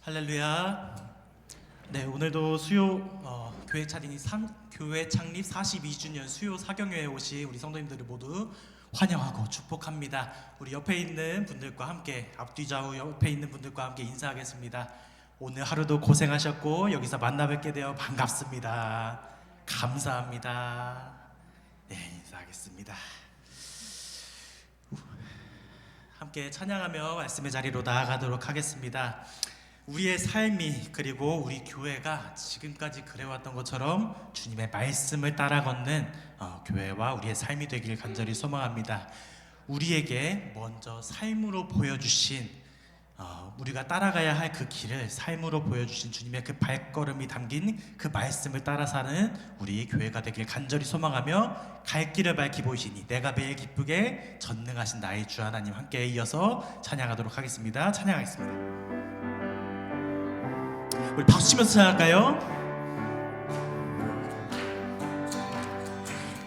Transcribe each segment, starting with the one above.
할렐루야. 네, 오늘도 교회 창립 42주년 수요 사경회에 오신 우리 성도님들을 모두 환영하고 축복합니다. 우리 옆에 있는 분들과 함께, 앞뒤 좌우 옆에 있는 분들과 함께 인사하겠습니다. 오늘 하루도 고생하셨고 여기서 만나 뵙게 되어 반갑습니다. 감사합니다. 네, 인사하겠습니다. 함께 찬양하며 말씀의 자리로 나아가도록 하겠습니다. 우리의 삶이, 그리고 우리 교회가 지금까지 그래왔던 것처럼 주님의 말씀을 따라 걷는 교회와 우리의 삶이 되길 간절히 소망합니다. 우리에게 먼저 삶으로 보여주신, 우리가 따라가야 할 그 길을 삶으로 보여주신 주님의 그 발걸음이 담긴 그 말씀을 따라 사는 우리 교회가 되길 간절히 소망하며, 갈 길을 밝히 보이시니 내가 매일 기쁘게 전능하신 나의 주 하나님, 함께 이어서 찬양하도록 하겠습니다. 찬양하겠습니다. 우리 박수 치면서 찬양할까요?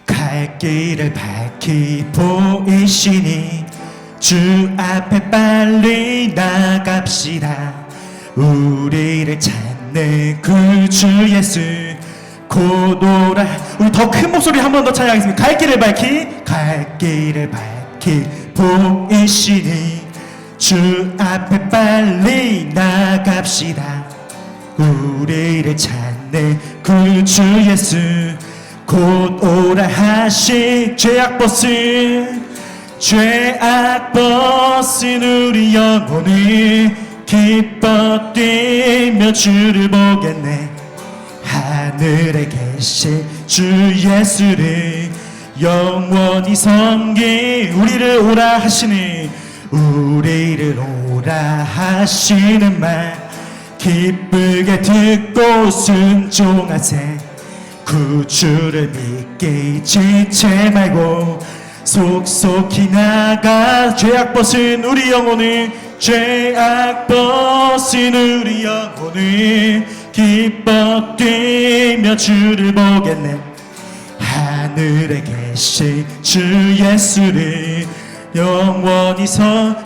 갈 길을 밝히 보이시니 주 앞에 빨리 나갑시다. 우리를 찾는 그 주 예수 곧 오라. 우리 더 큰 목소리 한 번 더 찬양하겠습니다. 갈 길을 밝히 보이시니 주 앞에 빨리 나갑시다. 우리를 찾는 그 주 예수 곧 오라 하시. 죄악 벗은 우리 영혼이 기뻐 뛰며 주를 보겠네. 하늘에 계신 주 예수를 영원히 섬기. 우리를 오라 하시는 말 기쁘게 듣고 순종하세. 구주를 믿기 지체 말고 속속히 나가. 죄악 벗은 우리 영혼을 기뻐 뛰며 주를 보겠네. 하늘에 계신 주 예수를 영원히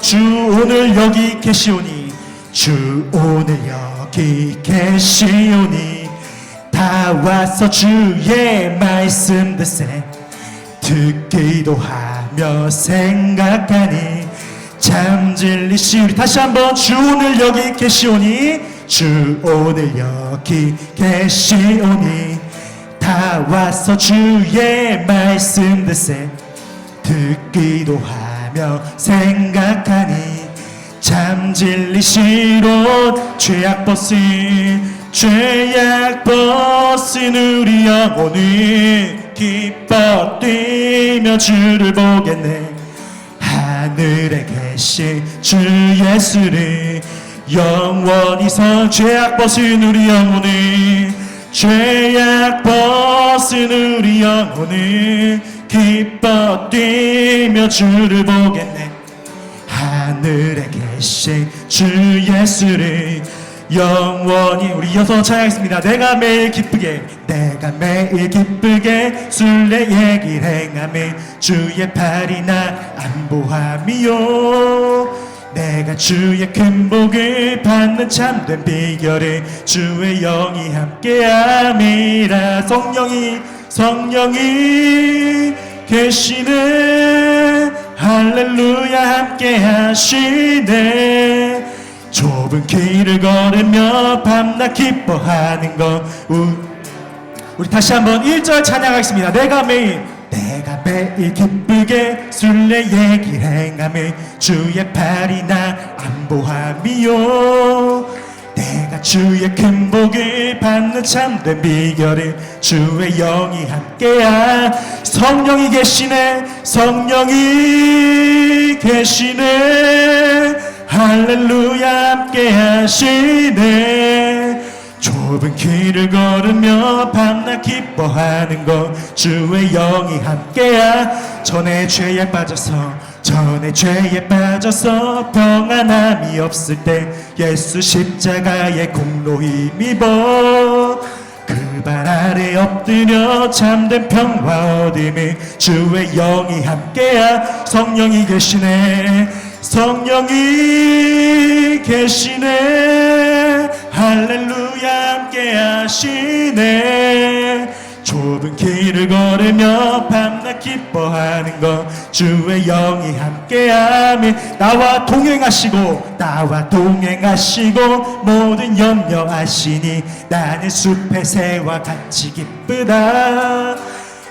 주 오늘 여기 계시오니 다 와서 주의 말씀 듣기도 하며 생각하니 참 진리시. 우리 다시 한번 주 오늘 여기 계시오니 다 와서 주의 말씀 듣기도 하며 생각하니 참 진리시로. 죄악 벗은 우리 영혼을 기뻐 뛰며 주를 보겠네. 하늘에 계신 주 예수를 영원히 죄악 벗은 우리 영혼을 기뻐 뛰며 주를 보겠네. 하늘에 계신 주 예수를 영원히. 우리 이어서 찬양하겠습니다. 내가 매일 기쁘게 순례의 길 행하며 주의 팔이 나 안보함이요. 내가 주의 큰 복을 받는 참된 비결을 주의 영이 함께함이라. 성령이 계시네. 할렐루야 함께 하시네. 좁은 길을 걸으며 밤낮 기뻐하는 것. 우리 다시 한번 1절 찬양하겠습니다. 내가 매일 내가 매일 기쁘게 순례의 길 행함을 주의 팔이 나 안보함이요. 내가 주의 큰 복을 받는 참된 비결을 주의 영이 함께야. 성령이 계시네, 성령이 계시네, 할렐루야 함께 하시네. 좁은 길을 걸으며 밤낮 기뻐하는 것 주의 영이 함께야. 전에 죄에 빠져서 평안함이 없을 때 예수 십자가의 공로 힘입어 그 발 아래 엎드려 참된 평화 얻음을 주의 영이 함께야. 성령이 계시네, 성령이 계시네, 할렐루야 함께 하시네. 좁은 길을 걸으며 밤낮 기뻐하는 것 주의 영이 함께하며 나와 동행하시고 모든 염려하시니 나는 숲의 새와 같이 기쁘다.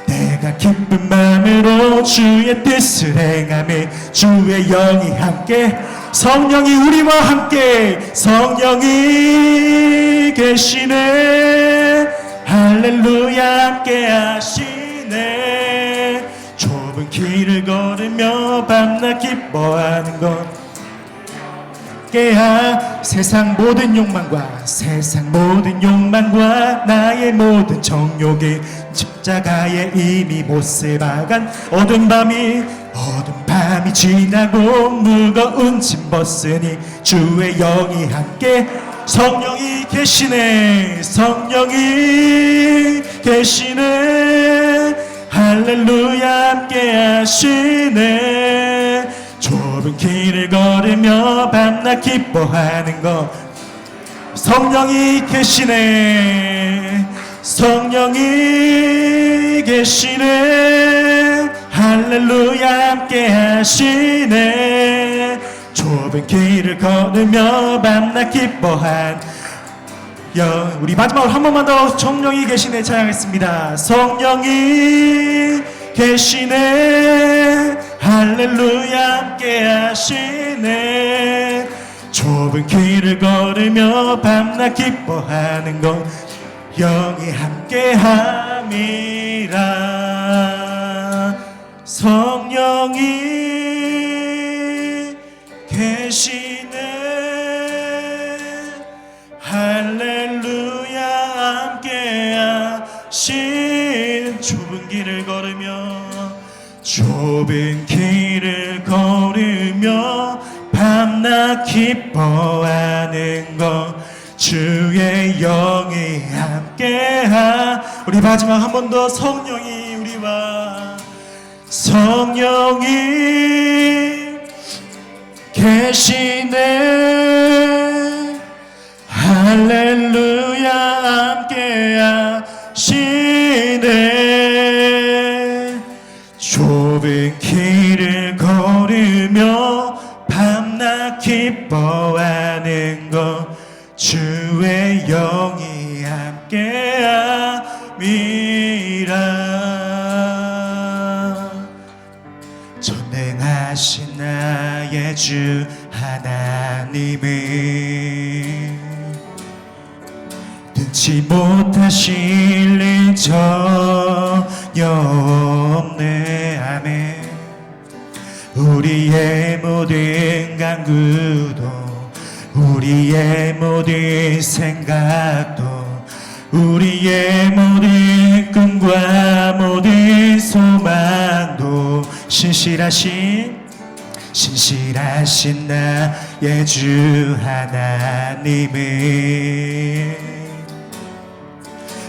내가 기쁜 마음으로 주의 뜻을 행하며 주의 영이 함께. 성령이 우리와 함께, 성령이 계시네, 할렐루야 함께 하시네. 좁은 길을 걸으며 밤낮 기뻐하는 것 깨야. 세상 모든 욕망과 나의 모든 정욕이 십자가에 이미 못을 박은 어두운 밤이 지나고 무거운 짐 벗으니 주의 영이 함께. 성령이 계시네, 성령이 계시네, 할렐루야 함께 하시네. 좁은 길을 걸으며 밤낮 기뻐하는 것 성령이 계시네, 성령이 계시네, 할렐루야 함께 하시네. 좁은 길을 걸으며 밤낮 기뻐한 우리 마지막으로 한 번만 더 성령이 계시네 찬양하겠습니다. 성령이 계시네, 할렐루야 함께 하시네. 좁은 길을 걸으며 밤낮 기뻐하는 것 영이 함께 함이라. 성령이 계시네, 할렐루야 함께 하신. 좁은 길을 걸으며 밤낮 기뻐하는 것 주의 영이 함께하. 우리 마지막 한 번 더 성령이 우리와 성령이 계시네 할렐루야 함께하시네. 좁은 길을 걸으며 밤낮 기뻐하는 것 주의 영이 함께함이라. 전능하신 나의 주 하나님을 능치 못하실 일 전혀 없네. 아멘. 우리의 모든 간구도 우리의 모든 생각도 우리의 모든 꿈과 모든 소망도 신실하신 나의 주 하나님을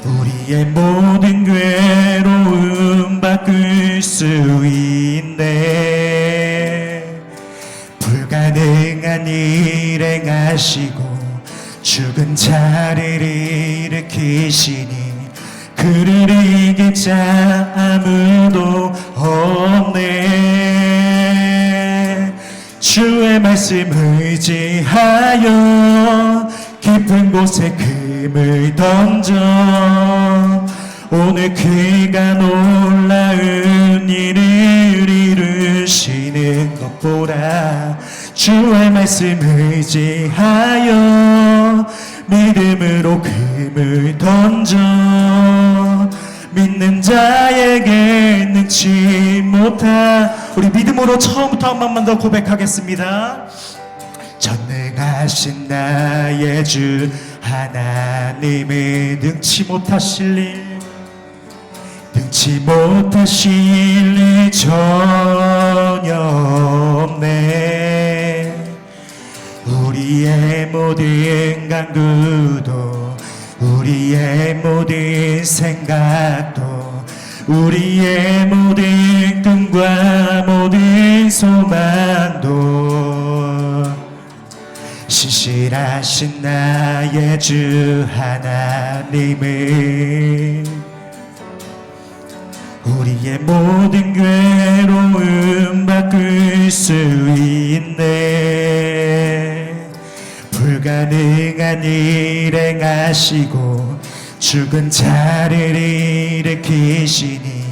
우리의 모든 괴로움 바꿀 수 있네. 불가능한 일 행하시고 죽은 자를 일으키시니 그를 이길 자 아무도 없네. 주의 말씀 의지하여 깊은 곳에 금을 던져 오늘 그가 놀라운 것보다 주의 말씀 의지하여 믿음으로 금을 던져 믿는 자에게 능치 못한 우리 믿음으로 처음부터 한 번만 더 고백하겠습니다. 전능하신 나의 주 하나님의 능치 못하실 일 전혀 없네. 우리의 모든 간구도 우리의 모든 생각도 우리의 모든 꿈과 모든 소망도 신실하신 나의 주 하나님을 우리의 모든 괴로움 바꿀 수 있네. 불가능한 일 행하시고 죽은 자를 일으키시니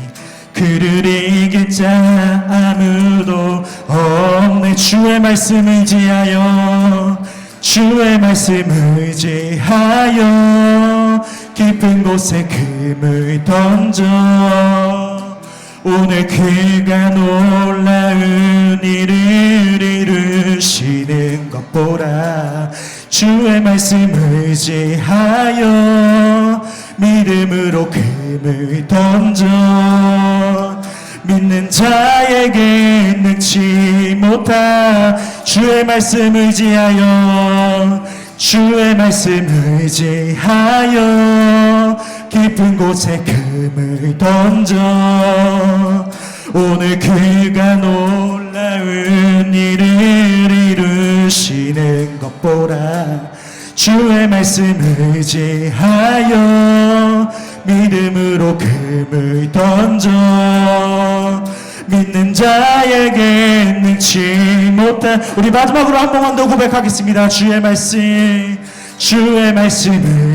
그를 이길 자 아무도 없네. 주의 말씀 의지하여 주의 말씀 의지하여 깊은 곳에 금을 던져 오늘 그가 놀라운 일을 이루시는 것 보라. 주의 말씀 의지하여 믿음으로 금을 던져 믿는 자에게 능치 못한 주의 말씀 의지하여 주의 말씀 의지하여 깊은 곳에 금을 던져 오늘 그가 놀라운 일을 이루시는 것 보라. 주의 말씀 의지하여 믿음으로 금을 던져 믿는 자에게 능치 못한 우리 마지막으로 한 번만 더 고백하겠습니다. 주의 말씀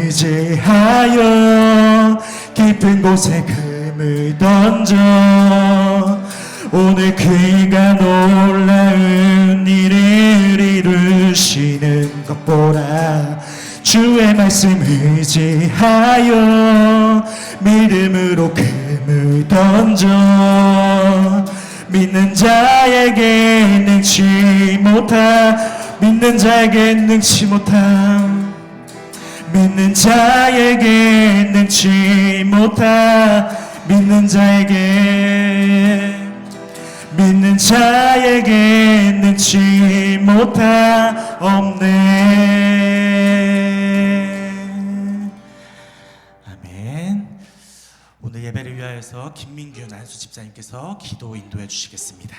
의지하여 깊은 곳에 금을 던져 오늘 그가 놀라운 일을 이루시는 것 보라. 주의 말씀 의지하여 믿음으로 금을 던져 믿는 자에게 능치 못한 믿는 자에게 능치 못한 믿는 자에게 능치 못한 믿는 자에게 능치 못한 없네. 아멘. 오늘 예배를 위하여서 김민규 안수 집사님께서 기도 인도해 주시겠습니다.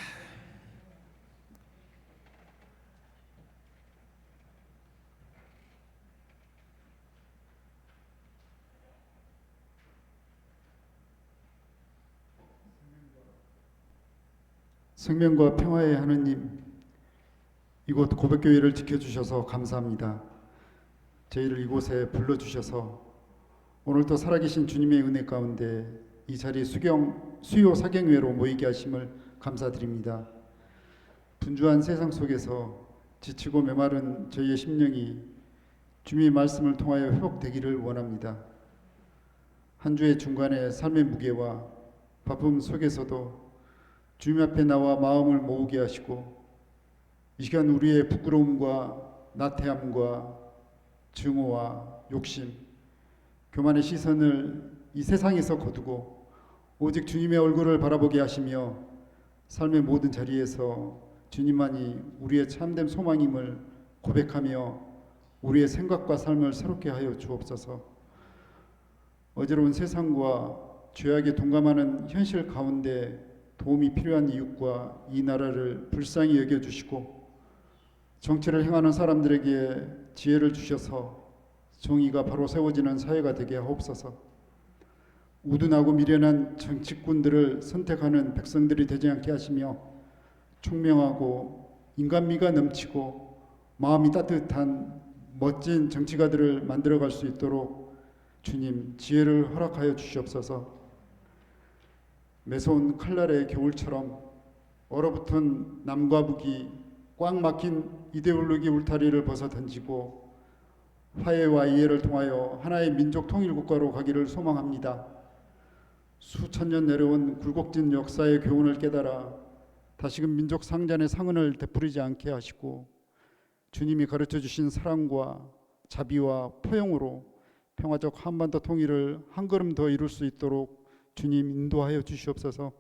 생명과 평화의 하느님, 이곳 고백교회를 지켜주셔서 감사합니다. 저희를 이곳에 불러주셔서 오늘도 살아계신 주님의 은혜 가운데 이 자리 수요 사경회로 모이게 하심을 감사드립니다. 분주한 세상 속에서 지치고 메마른 저희의 심령이 주님의 말씀을 통하여 회복되기를 원합니다. 한 주의 중간에 삶의 무게와 바쁨 속에서도 주님 앞에 나와 마음을 모으게 하시고 이 시간 우리의 부끄러움과 나태함과 증오와 욕심, 교만의 시선을 이 세상에서 거두고 오직 주님의 얼굴을 바라보게 하시며 삶의 모든 자리에서 주님만이 우리의 참된 소망임을 고백하며 우리의 생각과 삶을 새롭게 하여 주옵소서. 어지러운 세상과 죄악에 동감하는 현실 가운데 도움이 필요한 이웃과 이 나라를 불쌍히 여겨주시고 정치를 행하는 사람들에게 지혜를 주셔서 정의가 바로 세워지는 사회가 되게 하옵소서. 우둔하고 미련한 정치꾼들을 선택하는 백성들이 되지 않게 하시며 총명하고 인간미가 넘치고 마음이 따뜻한 멋진 정치가들을 만들어갈 수 있도록 주님 지혜를 허락하여 주시옵소서. 매서운 칼날의 겨울처럼 얼어붙은 남과 북이 꽉 막힌 이데올로기 울타리를 벗어 던지고 화해와 이해를 통하여 하나의 민족 통일 국가로 가기를 소망합니다. 수천 년 내려온 굴곡진 역사의 교훈을 깨달아 다시금 민족 상잔의 상흔을 되풀이지 않게 하시고 주님이 가르쳐 주신 사랑과 자비와 포용으로 평화적 한반도 통일을 한 걸음 더 이룰 수 있도록 주님 인도하여 주시옵소서.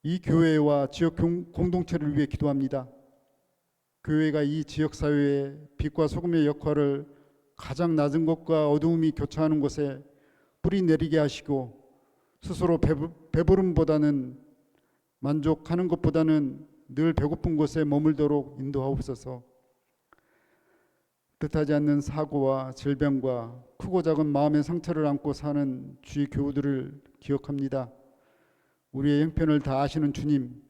이 교회와 지역 공동체를 위해 기도합니다. 교회가 이 지역 사회의 빛과 소금의 역할을 가장 낮은 곳과 어두움이 교차하는 곳에 뿌리 내리게 하시고 스스로 배부름보다는 만족하는 것보다는 늘 배고픈 곳에 머물도록 인도하옵소서. 뜻하지 않는 사고와 질병과 크고 작은 마음의 상처를 안고 사는 주의 교우들을 기억합니다. 우리의 형편을 다 아시는 주님,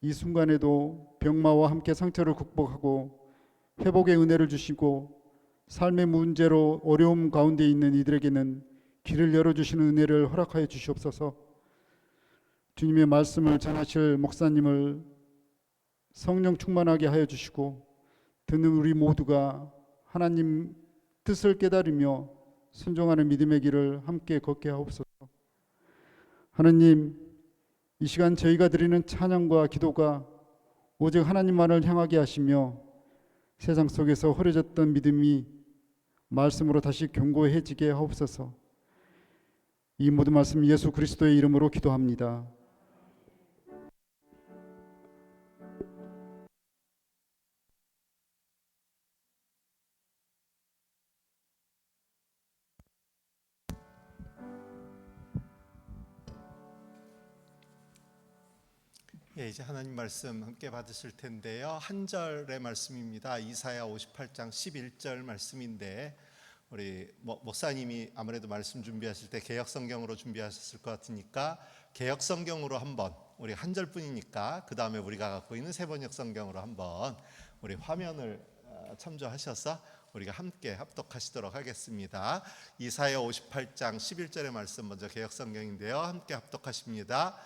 이 순간에도 병마와 함께 상처를 극복하고 회복의 은혜를 주시고 삶의 문제로 어려움 가운데 있는 이들에게는 길을 열어주시는 은혜를 허락하여 주시옵소서. 주님의 말씀을 전하실 목사님을 성령 충만하게 하여 주시고 듣는 우리 모두가 하나님 뜻을 깨달으며 순종하는 믿음의 길을 함께 걷게 하옵소서. 하나님, 이 시간 저희가 드리는 찬양과 기도가 오직 하나님만을 향하게 하시며 세상 속에서 흐려졌던 믿음이 말씀으로 다시 견고해지게 하옵소서. 이 모든 말씀 예수 그리스도의 이름으로 기도합니다. 예, 이제 하나님 말씀 함께 받으실 텐데요. 한 절의 말씀입니다. 이사야 58장 11절 말씀인데 우리 목사님이 아무래도 말씀 준비하실 때 개역 성경으로 준비하셨을 것 같으니까 개역 성경으로 한번 우리 한 절뿐이니까 그 다음에 우리가 갖고 있는 세번역 성경으로 한번 우리 화면을 참조하셔서 우리가 함께 합독하시도록 하겠습니다. 이사야 58장 11절의 말씀 먼저 개역 성경인데요. 함께 합독하십니다.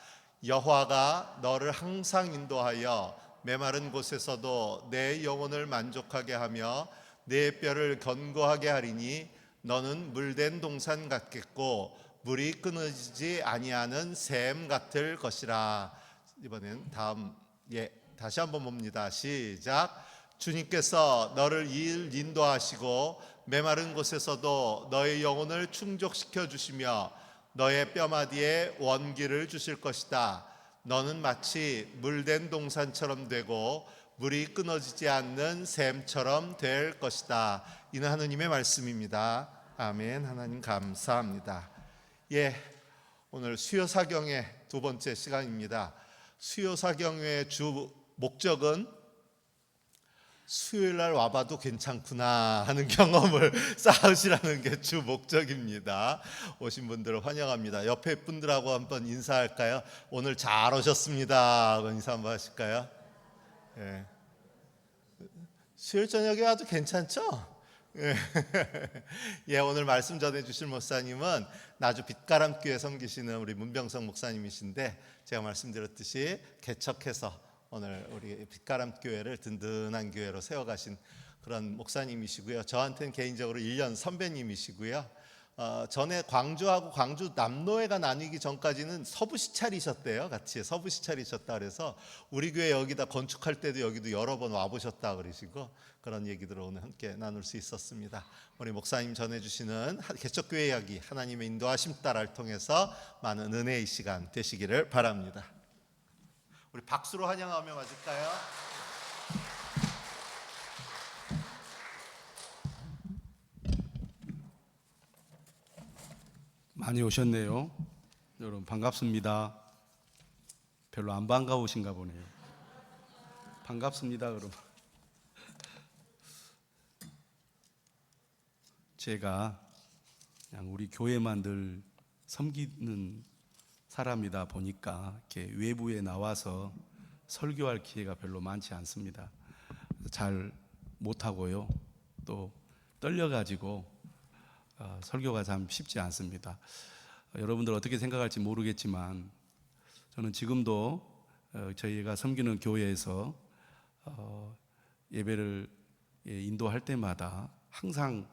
여호와가 너를 항상 인도하여 메마른 곳에서도 내 영혼을 만족하게 하며 내 뼈를 견고하게 하리니 너는 물된 동산 같겠고 물이 끊어지지 아니하는 샘 같을 것이라. 이번엔 다음 다시 한번 봅니다. 시작. 주님께서 너를 인도하시고 메마른 곳에서도 너의 영혼을 충족시켜 주시며 너의 뼈마디에 원기를 주실 것이다. 너는 마치 물된 동산처럼 되고 물이 끊어지지 않는 샘처럼 될 것이다. 이는 하느님의 말씀입니다. 아멘. 하나님 감사합니다. 오늘 수요사경의 두 번째 시간입니다. 수요사경의 주 목적은 수요일 날 와봐도 괜찮구나 하는 경험을 쌓으시라는 게 주 목적입니다. 오신 분들을 환영합니다. 옆에 분들하고 한번 인사할까요? 오늘 잘 오셨습니다. 인사 한번 하실까요? 예. 수요일 저녁에 와도 괜찮죠? 오늘 말씀 전해주실 목사님은 나주 빛가람교회 섬기시는 우리 문병성 목사님이신데 제가 말씀드렸듯이 개척해서 오늘 우리 빛가람 교회를 든든한 교회로 세워가신 그런 목사님이시고요. 저한테는 개인적으로 1년 선배님이시고요. 전에 광주하고 광주 남로회가 나뉘기 전까지는 서부 시찰이셨대요. 같이 서부 시찰이셨다 그래서 우리 교회 여기다 건축할 때도 여기도 여러 번 와보셨다 그러시고 그런 얘기들을 오늘 함께 나눌 수 있었습니다. 우리 목사님 전해주시는 개척교회 이야기 하나님의 인도하심 따라를 통해서 많은 은혜의 시간 되시기를 바랍니다. 우리 박수로 환영하며 맞을까요? 많이 오셨네요. 여러분 반갑습니다. 별로 안 반가우신가 보네요. 반갑습니다. 여러분. 제가 그냥 우리 교회만 늘 섬기는 사람이다 보니까 이렇게 외부에 나와서 설교할 기회가 별로 많지 않습니다. 잘 못하고요. 또 떨려가지고 설교가 참 쉽지 않습니다. 여러분들 어떻게 생각할지 모르겠지만 저는 지금도 저희가 섬기는 교회에서 예배를 인도할 때마다 항상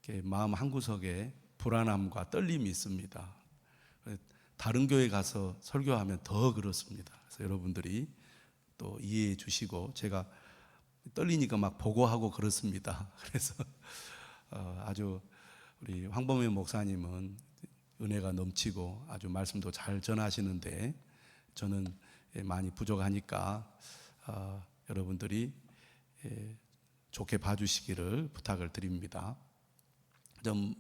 이렇게 마음 한구석에 불안함과 떨림이 있습니다. 다른 교회 가서 설교하면 더 그렇습니다. 그래서 여러분들이 또 이해해 주시고, 제가 떨리니까 막 보고하고 그렇습니다. 그래서 아주 우리 황범회 목사님은 은혜가 넘치고 아주 말씀도 잘 전하시는데 저는 많이 부족하니까 여러분들이 좋게 봐주시기를 부탁을 드립니다. 좀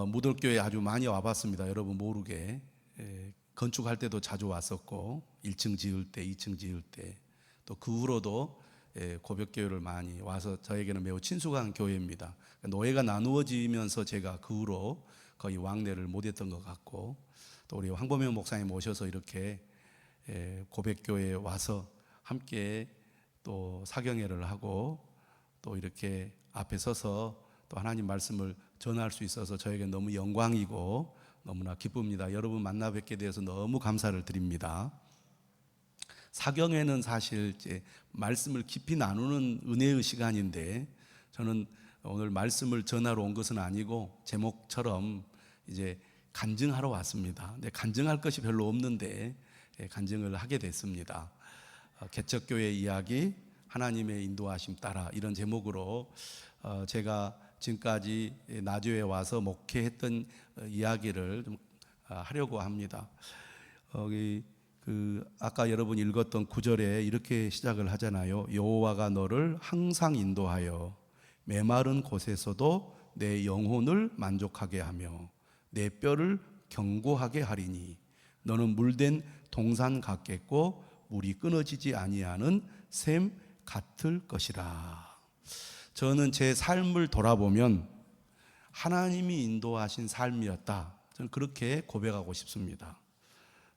무돌교회 아주 많이 와봤습니다. 여러분 모르게 건축할 때도 자주 왔었고 1층 지을 때, 2층 지을 때, 또 그 후로도 고백교회를 많이 와서 저에게는 매우 친숙한 교회입니다. 노예가 나누어지면서 제가 그 후로 거의 왕래를 못했던 것 같고, 또 우리 황범현 목사님 오셔서 이렇게 고백교회에 와서 함께 또 사경회를 하고 또 이렇게 앞에 서서 또 하나님 말씀을 전할 수 있어서 저에게 너무 영광이고 너무나 기쁩니다. 여러분 만나 뵙게 되어서 너무 감사를 드립니다. 사경회는 사실 이제 말씀을 깊이 나누는 은혜의 시간인데, 저는 오늘 말씀을 전하러 온 것은 아니고 제목처럼 이제 간증하러 왔습니다. 근데 간증할 것이 별로 없는데 간증을 하게 됐습니다. 개척교회 이야기, 하나님의 인도하심 따라, 이런 제목으로 제가 지금까지 나주에 와서 목회했던 이야기를 좀 하려고 합니다. 아까 여러분 읽었던 9절에 이렇게 시작을 하잖아요. 여호와가 너를 항상 인도하여 메마른 곳에서도 내 영혼을 만족하게 하며 내 뼈를 견고하게 하리니 너는 물된 동산 같겠고 물이 끊어지지 아니하는 샘 같을 것이라. 저는 제 삶을 돌아보면 하나님이 인도하신 삶이었다, 저는 그렇게 고백하고 싶습니다.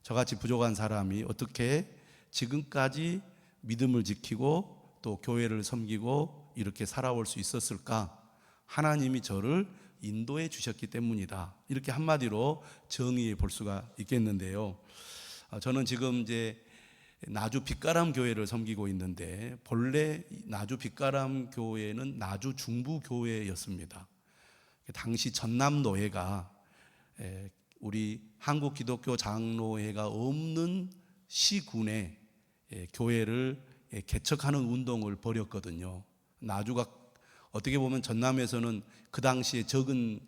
저같이 부족한 사람이 어떻게 지금까지 믿음을 지키고 또 교회를 섬기고 이렇게 살아올 수 있었을까? 하나님이 저를 인도해 주셨기 때문이다, 이렇게 한마디로 정의해 볼 수가 있겠는데요. 저는 지금 이제 나주 빛가람 교회를 섬기고 있는데, 본래 나주 빛가람 교회는 나주 중부 교회였습니다. 당시 전남 노예가 우리 한국 기독교 장로회가 없는 시군에 교회를 개척하는 운동을 벌였거든요. 나주가 어떻게 보면 전남에서는 그 당시에 적은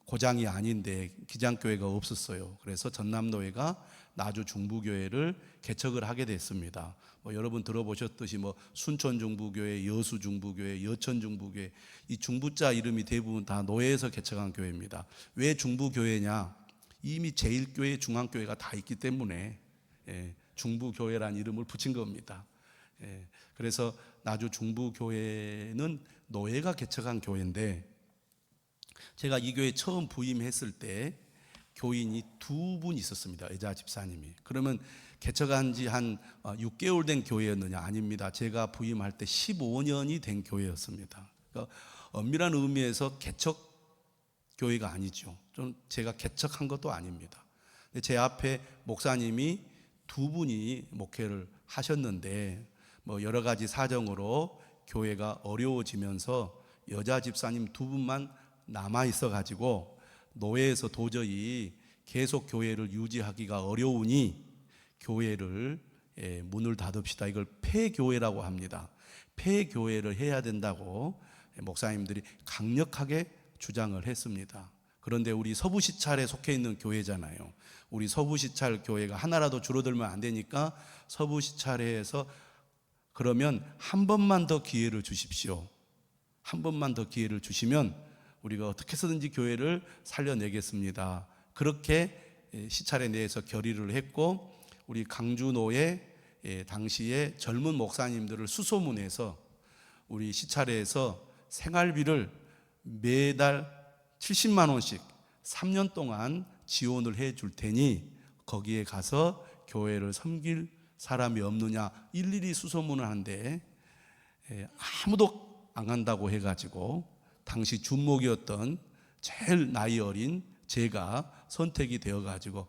고장이 아닌데 기장교회가 없었어요. 그래서 전남노회가 나주 중부교회를 개척을 하게 됐습니다. 여러분 들어보셨듯이 순천중부교회, 여수중부교회, 여천중부교회, 이 중부자 이름이 대부분 다 노예에서 개척한 교회입니다. 왜 중부교회냐? 이미 제1교회, 중앙교회가 다 있기 때문에 중부교회라는 이름을 붙인 겁니다. 그래서 나주 중부교회는 노예가 개척한 교회인데, 제가 이 교회 처음 부임했을 때 교인이 2분 있었습니다. 여자 집사님이. 그러면 개척한 지 한 6개월 된 교회였느냐? 아닙니다. 제가 부임할 때 15년이 된 교회였습니다. 그러니까 엄밀한 의미에서 개척 교회가 아니죠. 좀 제가 개척한 것도 아닙니다. 근데 제 앞에 목사님이 2분이 목회를 하셨는데 여러 가지 사정으로 교회가 어려워지면서 여자 집사님 2분만 남아 있어 가지고 노예에서 도저히 계속 교회를 유지하기가 어려우니 교회를 문을 닫읍시다. 이걸 폐교회라고 합니다. 폐교회를 해야 된다고 목사님들이 강력하게 주장을 했습니다. 그런데 우리 서부시찰에 속해 있는 교회잖아요. 우리 서부시찰 교회가 하나라도 줄어들면 안 되니까 서부시찰회에서 그러면 한 번만 더 기회를 주십시오. 한 번만 더 기회를 주시면 우리가 어떻게 해서든지 교회를 살려내겠습니다. 그렇게 시찰에 내에서 결의를 했고, 우리 강주노의 당시에 젊은 목사님들을 수소문해서 우리 시찰회에서 생활비를 매달 70만 원씩 3년 동안 지원을 해 줄 테니 거기에 가서 교회를 섬길 사람이 없느냐 일일이 수소문을 하는데 아무도 안 간다고 해가지고 당시 준목이었던 제일 나이 어린 제가 선택이 되어가지고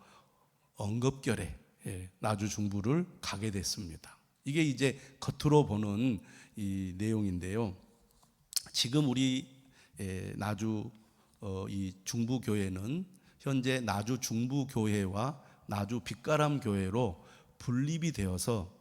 엉겁결에 나주 중부를 가게 됐습니다. 이게 이제 겉으로 보는 이 내용인데요. 지금 우리 나주 이 중부 교회는 현재 나주 중부 교회와 나주 빛가람 교회로 분립이 되어서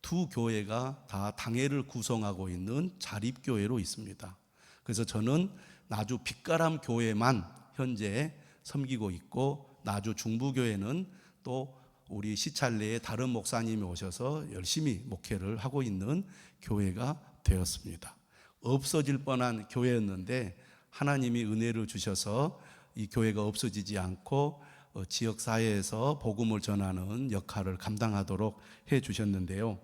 두 교회가 다 당회를 구성하고 있는 자립교회로 있습니다. 그래서 저는 나주 빛가람 교회만 현재 섬기고 있고, 나주 중부 교회는 또 우리 시찰내에 다른 목사님이 오셔서 열심히 목회를 하고 있는 교회가 되었습니다. 없어질 뻔한 교회였는데 하나님이 은혜를 주셔서 이 교회가 없어지지 않고 지역사회에서 복음을 전하는 역할을 감당하도록 해 주셨는데요.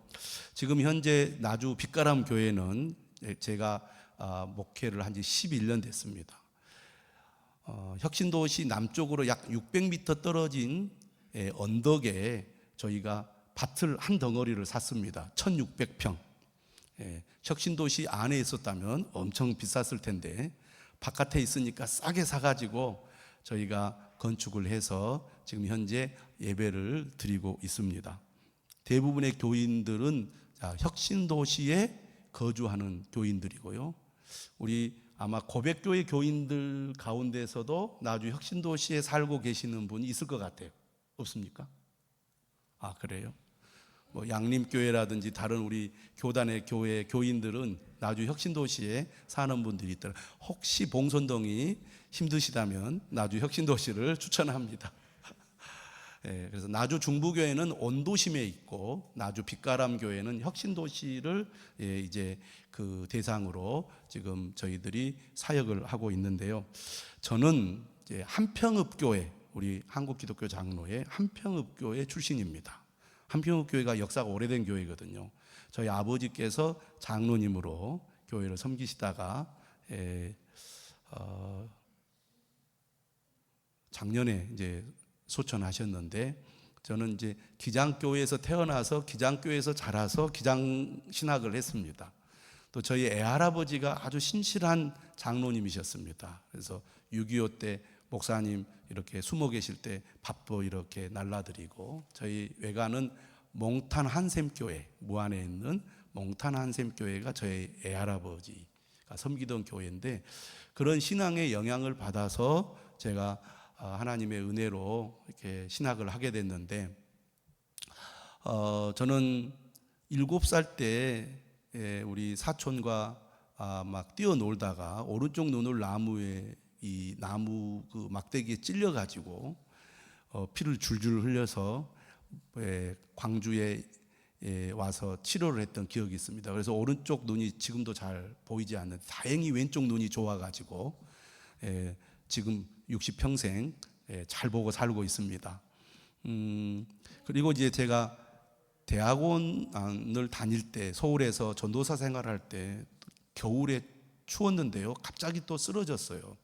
지금 현재 나주 빛가람 교회는 제가 목회를 한 지 11년 됐습니다. 혁신도시 남쪽으로 약 600m 떨어진 언덕에 저희가 밭을 한 덩어리를 샀습니다. 1600평. 혁신도시 안에 있었다면 엄청 비쌌을 텐데 바깥에 있으니까 싸게 사가지고 저희가 건축을 해서 지금 현재 예배를 드리고 있습니다. 대부분의 교인들은 혁신도시에 거주하는 교인들이고요. 우리 아마 고백교회 교인들 가운데서도 나주 혁신도시에 살고 계시는 분이 있을 것 같아요. 없습니까? 아, 그래요? 뭐 양림교회라든지 다른 우리 교단의 교회 교인들은 나주 혁신도시에 사는 분들이 있더라. 혹시 봉선동이 힘드시다면 나주 혁신도시를 추천합니다. 그래서 나주 중부교회는 온도심에 있고 나주 빛가람 교회는 혁신도시를 이제 그 대상으로 지금 저희들이 사역을 하고 있는데요. 저는 이제 한평읍교회, 우리 한국기독교 장로회 한평읍교회 출신입니다. 한평읍교회가 역사가 오래된 교회거든요. 저희 아버지께서 장로님으로 교회를 섬기시다가 작년에 이제 소천하셨는데, 저는 이제 기장교회에서 태어나서 기장교회에서 자라서 기장 신학을 했습니다. 또 저희 애할아버지가 아주 신실한 장로님이셨습니다. 그래서 6.25 때 목사님 이렇게 숨어 계실 때 밥도 이렇게 날라드리고, 저희 외가는 몽탄 한샘교회, 무안에 있는 몽탄 한샘교회가 저희 애할아버지가 섬기던 교회인데, 그런 신앙의 영향을 받아서 제가 하나님의 은혜로 이렇게 신학을 하게 됐는데, 저는 7살 때 우리 사촌과 막 뛰어놀다가 오른쪽 눈을 나무에 이 나무 그 막대기에 찔려 가지고 피를 줄줄 흘려서 광주에 와서 치료를 했던 기억이 있습니다. 그래서 오른쪽 눈이 지금도 잘 보이지 않는데 다행히 왼쪽 눈이 좋아 가지고 지금 60평생 잘 보고 살고 있습니다. 그리고 이제 제가 대학원을 다닐 때 서울에서 전도사 생활할 때 겨울에 추웠는데요, 갑자기 또 쓰러졌어요.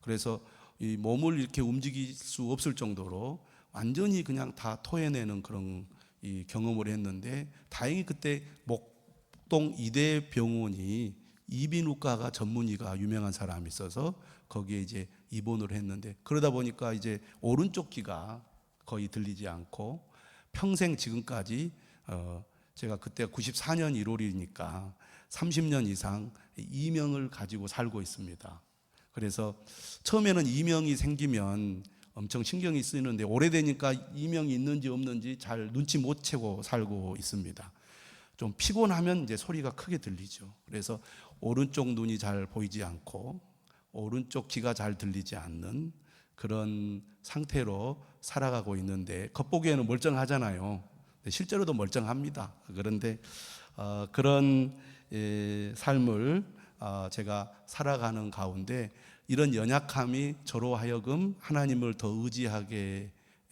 그래서 이 몸을 이렇게 움직일 수 없을 정도로 완전히 그냥 다 토해내는 그런 이 경험을 했는데, 다행히 그때 목동 이대병원이 이비인후과가 전문의가 유명한 사람이 있어서 거기에 이제 입원을 했는데, 그러다 보니까 이제 오른쪽 귀가 거의 들리지 않고 평생 지금까지 제가 그때 94년 1월이니까 30년 이상 이명을 가지고 살고 있습니다. 그래서 처음에는 이명이 생기면 엄청 신경이 쓰이는데 오래되니까 이명이 있는지 없는지 잘 눈치 못 채고 살고 있습니다. 좀 피곤하면 이제 소리가 크게 들리죠. 그래서 오른쪽 눈이 잘 보이지 않고 오른쪽 귀가 잘 들리지 않는 그런 상태로 살아가고 있는데, 겉보기에는 멀쩡하잖아요. 실제로도 멀쩡합니다. 그런데 그런 삶을 제가 살아가는 가운데 이런 연약함이 저로 하여금 하나님을 더 의지하게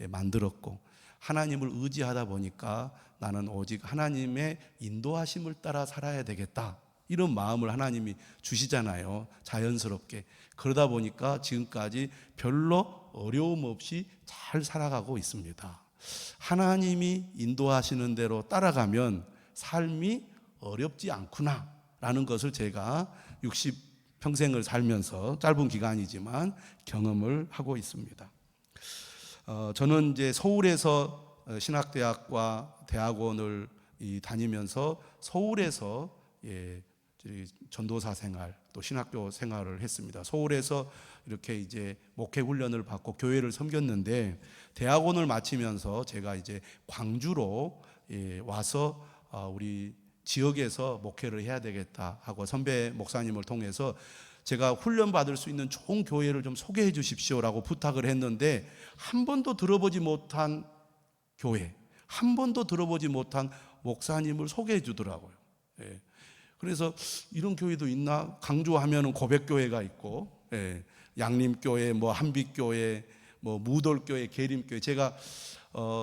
만들었고, 하나님을 의지하다 보니까 나는 오직 하나님의 인도하심을 따라 살아야 되겠다, 이런 마음을 하나님이 주시잖아요, 자연스럽게. 그러다 보니까 지금까지 별로 어려움 없이 잘 살아가고 있습니다. 하나님이 인도하시는 대로 따라가면 삶이 어렵지 않구나 라는 것을 제가 60평생을 살면서 짧은 기간이지만 경험을 하고 있습니다. 저는 이제 서울에서 신학대학과 대학원을 다니면서 서울에서 전도사 생활 또 신학교 생활을 했습니다. 서울에서 이렇게 이제 목회 훈련을 받고 교회를 섬겼는데 대학원을 마치면서 제가 이제 광주로 와서 우리 지역에서 목회를 해야 되겠다 하고 선배 목사님을 통해서 제가 훈련 받을 수 있는 좋은 교회를 좀 소개해 주십시오라고 부탁을 했는데 한 번도 들어보지 못한 교회, 한 번도 들어보지 못한 목사님을 소개해 주더라고요. 그래서 이런 교회도 있나? 강조하면은 고백교회가 있고, 양림교회, 뭐 한빛교회, 뭐 무돌교회, 계림교회. 제가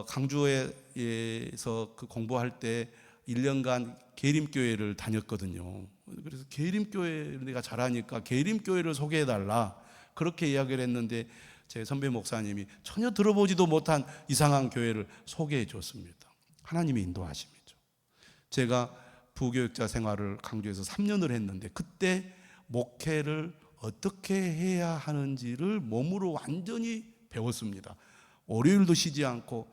강주에서 그 공부할 때 1년간 계림교회를 다녔거든요. 그래서 계림교회를 내가 잘하니까 계림교회를 소개해달라 그렇게 이야기를 했는데 제 선배 목사님이 전혀 들어보지도 못한 이상한 교회를 소개해 줬습니다. 하나님의 인도하심이죠. 제가 부교육자 생활을 강주에서 3년을 했는데 그때 목회를 어떻게 해야 하는지를 몸으로 완전히 배웠습니다. 월요일도 쉬지 않고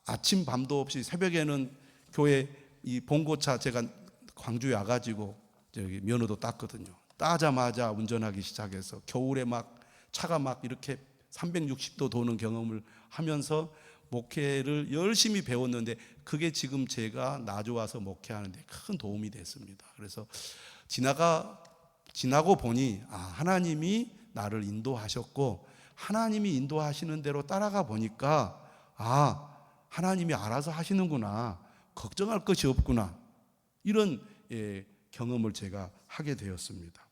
아침 밤도 없이 새벽에는 교회 이 봉고차 제가 광주에 와가지고 저기 면허도 땄거든요. 따자마자 운전하기 시작해서 겨울에 막 차가 막 이렇게 360도 도는 경험을 하면서 목회를 열심히 배웠는데 그게 지금 제가 나주 와서 목회하는데 큰 도움이 됐습니다. 그래서 지나고 보니 하나님이 나를 인도하셨고 하나님이 인도하시는 대로 따라가 보니까 하나님이 알아서 하시는구나, 걱정할 것이 없구나, 이런 경험을 제가 하게 되었습니다.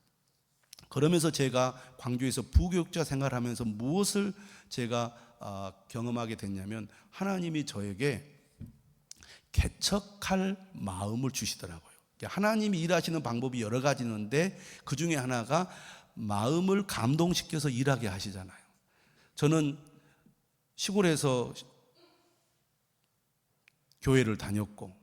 그러면서 제가 광주에서 부교육자 생활하면서 무엇을 제가 경험하게 됐냐면 하나님이 저에게 개척할 마음을 주시더라고요. 하나님이 일하시는 방법이 여러 가지인데 그 중에 하나가 마음을 감동시켜서 일하게 하시잖아요. 저는 시골에서 교회를 다녔고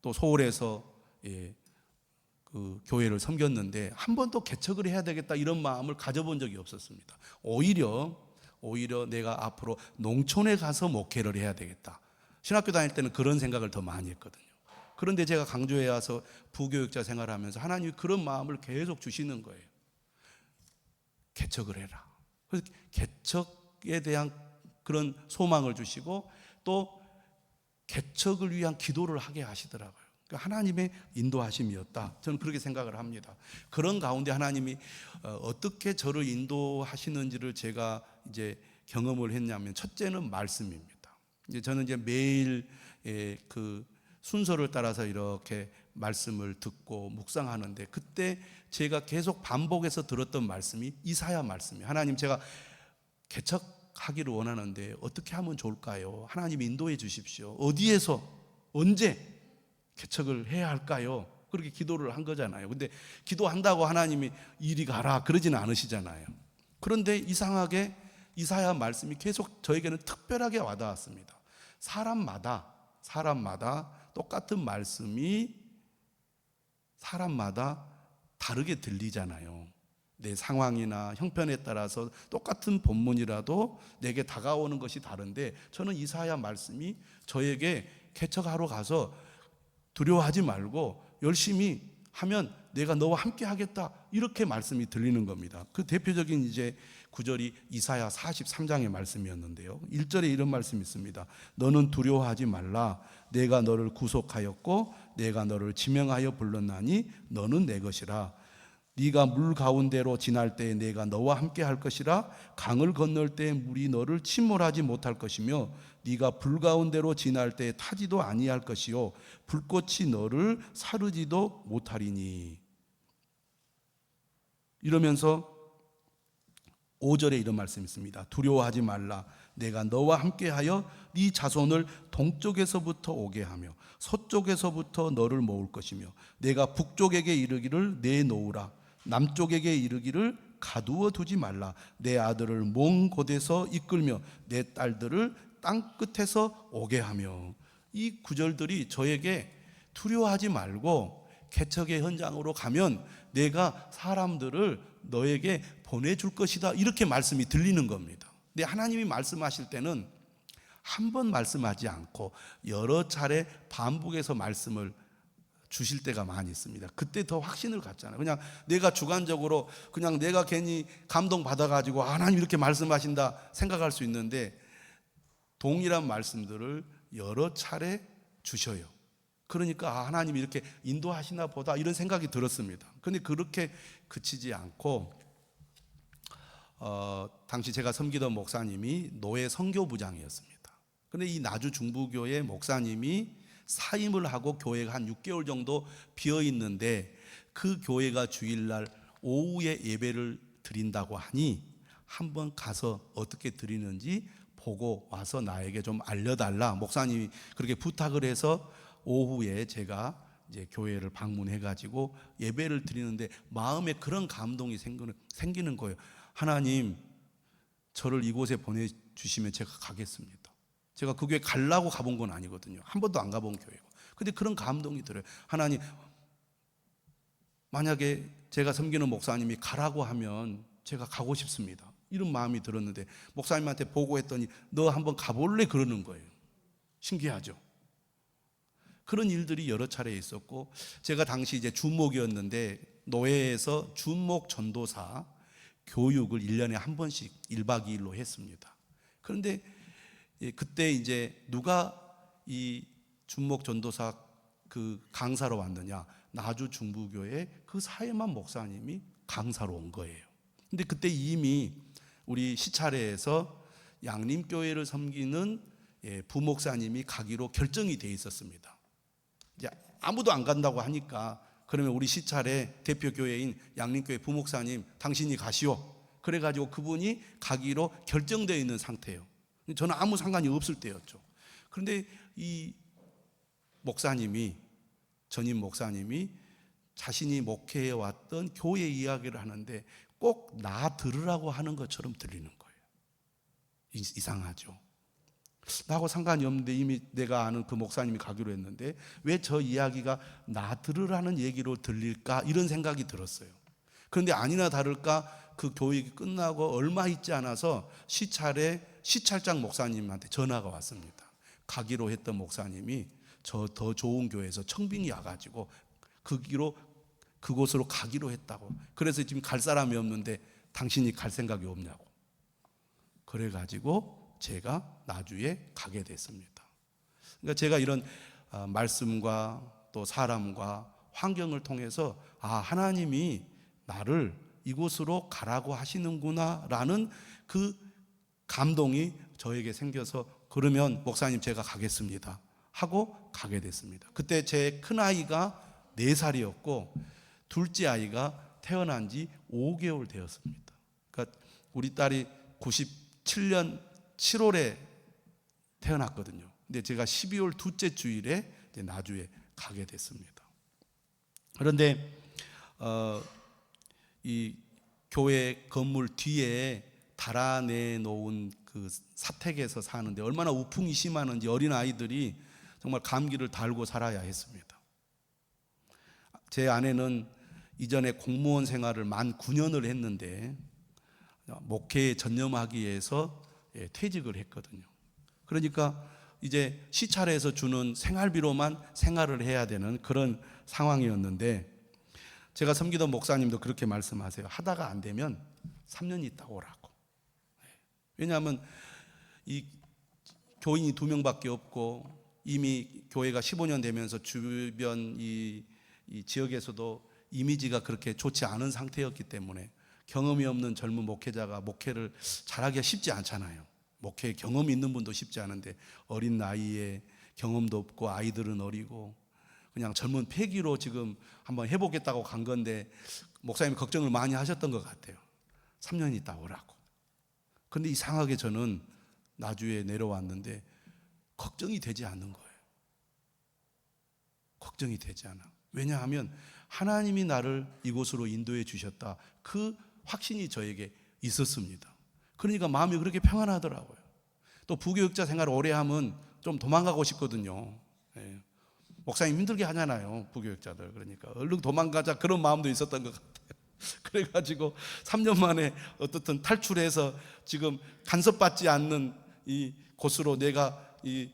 또 서울에서 그 교회를 섬겼는데 한 번도 개척을 해야 되겠다 이런 마음을 가져본 적이 없었습니다. 오히려 내가 앞으로 농촌에 가서 목회를 해야 되겠다. 신학교 다닐 때는 그런 생각을 더 많이 했거든요. 그런데 제가 강주에 와서 부교육자 생활하면서 하나님이 그런 마음을 계속 주시는 거예요. 개척을 해라. 그래서 개척에 대한 그런 소망을 주시고 또 개척을 위한 기도를 하게 하시더라고요. 그러니까 하나님의 인도하심이었다. 저는 그렇게 생각을 합니다. 그런 가운데 하나님이 어떻게 저를 인도하시는지를 제가 이제 경험을 했냐면 첫째는 말씀입니다. 이제 저는 이제 매일 그 순서를 따라서 이렇게 말씀을 듣고 묵상하는데 그때 제가 계속 반복해서 들었던 말씀이 이사야 말씀이에요. 하나님, 제가 개척하기를 원하는데 어떻게 하면 좋을까요? 하나님 인도해 주십시오. 어디에서 언제 개척을 해야 할까요? 그렇게 기도를 한 거잖아요. 근데 기도한다고 하나님이 이리 가라 그러지는 않으시잖아요. 그런데 이상하게 이사야 말씀이 계속 저에게는 특별하게 와닿았습니다. 사람마다 똑같은 말씀이 사람마다 다르게 들리잖아요. 내 상황이나 형편에 따라서 똑같은 본문이라도 내게 다가오는 것이 다른데 저는 이사야 말씀이 저에게 개척하러 가서 두려워하지 말고 열심히 하면 내가 너와 함께 하겠다, 이렇게 말씀이 들리는 겁니다. 그 대표적인 이제 구절이 이사야 43장의 말씀이었는데요. 1절에 이런 말씀이 있습니다. 너는 두려워하지 말라. 내가 너를 구속하였고 내가 너를 지명하여 불렀나니 너는 내 것이라. 네가 물 가운데로 지날 때에 내가 너와 함께 할 것이라. 강을 건널 때에 물이 너를 침몰하지 못할 것이며 네가 불 가운데로 지날 때에 타지도 아니할 것이요 불꽃이 너를 사르지도 못하리니. 이러면서 5절에 이런 말씀이 있습니다. 두려워하지 말라. 내가 너와 함께하여 네 자손을 동쪽에서부터 오게 하며 서쪽에서부터 너를 모을 것이며 내가 북쪽에게 이르기를 내놓으라. 남쪽에게 이르기를 가두어 두지 말라. 내 아들을 먼 곳에서 이끌며 내 딸들을 땅 끝에서 오게 하며. 이 구절들이 저에게 두려워하지 말고 개척의 현장으로 가면 내가 사람들을 너에게 보내줄 것이다, 이렇게 말씀이 들리는 겁니다. 근데 하나님이 말씀하실 때는 한 번 말씀하지 않고 여러 차례 반복해서 말씀을 주실 때가 많이 있습니다. 그때 더 확신을 갖잖아요. 그냥 내가 주관적으로 그냥 내가 괜히 감동 받아가지고 하나님 이렇게 말씀하신다 생각할 수 있는데 동일한 말씀들을 여러 차례 주셔요. 그러니까 하나님이 이렇게 인도하시나 보다 이런 생각이 들었습니다. 그런데 그렇게 그치지 않고 당시 제가 섬기던 목사님이 노예 선교부장이었습니다. 그런데 이 나주 중부교회 목사님이 사임을 하고 교회가 한 6개월 정도 비어 있는데 그 교회가 주일날 오후에 예배를 드린다고 하니 한번 가서 어떻게 드리는지 보고 와서 나에게 좀 알려달라. 목사님이 그렇게 부탁을 해서 오후에 제가 이제 교회를 방문해 가지고 예배를 드리는데 마음에 그런 감동이 생기는 거예요. 하나님, 저를 이곳에 보내주시면 제가 가겠습니다. 제가 그 교회 가려고 가본 건 아니거든요. 한 번도 안 가본 교회고. 근데 그런 감동이 들어요. 하나님, 만약에 제가 섬기는 목사님이 가라고 하면 제가 가고 싶습니다. 이런 마음이 들었는데 목사님한테 보고했더니 너 한번 가볼래? 그러는 거예요. 신기하죠? 그런 일들이 여러 차례 있었고 제가 당시 이제 주목이었는데 노예에서 주목 전도사 교육을 1년에 한 번씩 1박 2일로 했습니다. 그런데 그때 이제 누가 이 준목 전도사 그 강사로 왔느냐? 나주 중부교회 그 사회만 목사님이 강사로 온 거예요. 근데 그때 이미 우리 시차례에서 양림교회를 섬기는 부목사님이 가기로 결정이 돼 있었습니다. 이제 아무도 안 간다고 하니까 그러면 우리 시차례 대표 교회인 양림교회 부목사님 당신이 가시오. 그래가지고 그분이 가기로 결정되어 있는 상태예요. 저는 아무 상관이 없을 때였죠. 그런데 이 목사님이 전임 목사님이 자신이 목회해 왔던 교회 이야기를 하는데 꼭 나 들으라고 하는 것처럼 들리는 거예요. 이상하죠. 나하고 상관이 없는데 이미 내가 아는 그 목사님이 가기로 했는데 왜 저 이야기가 나 들으라는 얘기로 들릴까 이런 생각이 들었어요. 그런데 아니나 다를까 그 교육이 끝나고 얼마 있지 않아서 시찰장 목사님한테 전화가 왔습니다. 가기로 했던 목사님이 저 더 좋은 교회에서 청빙이 와가지고 그곳으로 가기로 했다고. 그래서 지금 갈 사람이 없는데 당신이 갈 생각이 없냐고. 그래가지고 제가 나주에 가게 됐습니다. 그러니까 제가 이런 말씀과 또 사람과 환경을 통해서 하나님이 나를 이곳으로 가라고 하시는구나 라는 그 감동이 저에게 생겨서 그러면 목사님 제가 가겠습니다 하고 가게 됐습니다. 그때 제 큰아이가 4살이었고 둘째 아이가 태어난 지 5개월 되었습니다. 그러니까 우리 딸이 97년 7월에 태어났거든요. 근데 제가 12월 둘째 주일에 이제 나주에 가게 됐습니다. 그런데 이 교회 건물 뒤에 달아내 놓은 그 사택에서 사는데 얼마나 우풍이 심하는지 어린 아이들이 정말 감기를 달고 살아야 했습니다. 제 아내는 이전에 공무원 생활을 만 9년을 했는데 목회에 전념하기 위해서 퇴직을 했거든요. 그러니까 이제 시찰에서 주는 생활비로만 생활을 해야 되는 그런 상황이었는데 제가 섬기던 목사님도 그렇게 말씀하세요. 하다가 안 되면 3년 있다 오라고. 왜냐하면 이 교인이 2명밖에 없고 이미 교회가 15년 되면서 주변 이 지역에서도 이미지가 그렇게 좋지 않은 상태였기 때문에 경험이 없는 젊은 목회자가 목회를 잘하기가 쉽지 않잖아요. 목회 경험이 있는 분도 쉽지 않은데 어린 나이에 경험도 없고 아이들은 어리고 그냥 젊은 패기로 지금 한번 해보겠다고 간 건데 목사님이 걱정을 많이 하셨던 것 같아요. 3년 있다 오라고. 그런데 이상하게 저는 나주에 내려왔는데 걱정이 되지 않는 거예요. 걱정이 되지 않아. 왜냐하면 하나님이 나를 이곳으로 인도해 주셨다. 그 확신이 저에게 있었습니다. 그러니까 마음이 그렇게 평안하더라고요. 또 부교육자 생활을 오래 하면 좀 도망가고 싶거든요. 목사님 힘들게 하잖아요, 부교육자들. 그러니까 얼른 도망가자 그런 마음도 있었던 것 같아요. 그래가지고 3년 만에 어떻든 탈출해서 지금 간섭받지 않는 이 곳으로 내가 이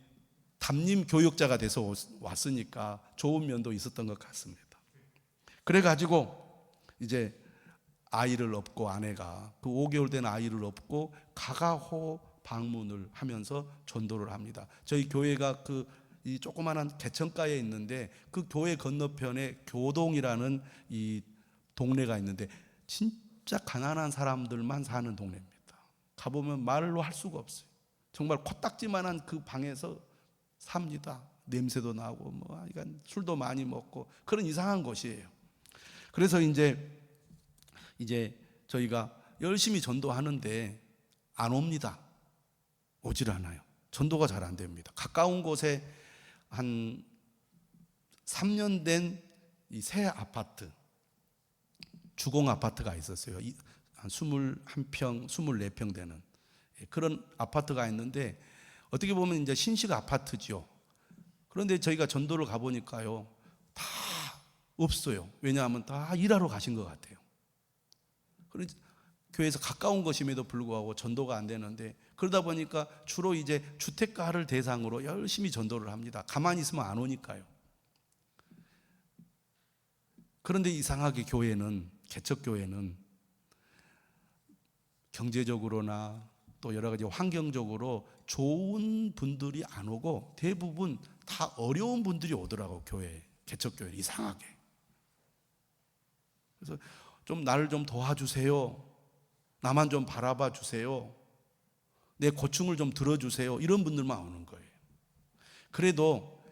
담임 교육자가 돼서 왔으니까 좋은 면도 있었던 것 같습니다. 그래가지고 이제 아이를 업고 아내가 그 5개월 된 아이를 업고 가가호 방문을 하면서 전도를 합니다. 저희 교회가 그 이 조그마한 개천가에 있는데 그 교회 건너편에 교동이라는 이 동네가 있는데 진짜 가난한 사람들만 사는 동네입니다. 가보면 말로 할 수가 없어요. 정말 코딱지만한 그 방에서 삽니다. 냄새도 나고 뭐 술도 많이 먹고 그런 이상한 곳이에요. 그래서 이제 저희가 열심히 전도하는데 안 옵니다. 오질 않아요. 전도가 잘 안 됩니다. 가까운 곳에 한 3년 된 이 새 아파트, 주공 아파트가 있었어요. 한 21평, 24평 되는 그런 아파트가 있는데 어떻게 보면 이제 신식 아파트죠. 그런데 저희가 전도를 가보니까요, 다 없어요. 왜냐하면 다 일하러 가신 것 같아요. 그래서 교회에서 가까운 것임에도 불구하고 전도가 안 되는데 그러다 보니까 주로 이제 주택가를 대상으로 열심히 전도를 합니다. 가만히 있으면 안 오니까요. 그런데 이상하게 교회는, 개척교회는 경제적으로나 또 여러 가지 환경적으로 좋은 분들이 안 오고 대부분 다 어려운 분들이 오더라고. 교회, 개척교회 이상하게. 그래서 좀 나를 좀 도와주세요. 나만 좀 바라봐 주세요. 내 고충을 좀 들어주세요. 이런 분들만 오는 거예요. 그래도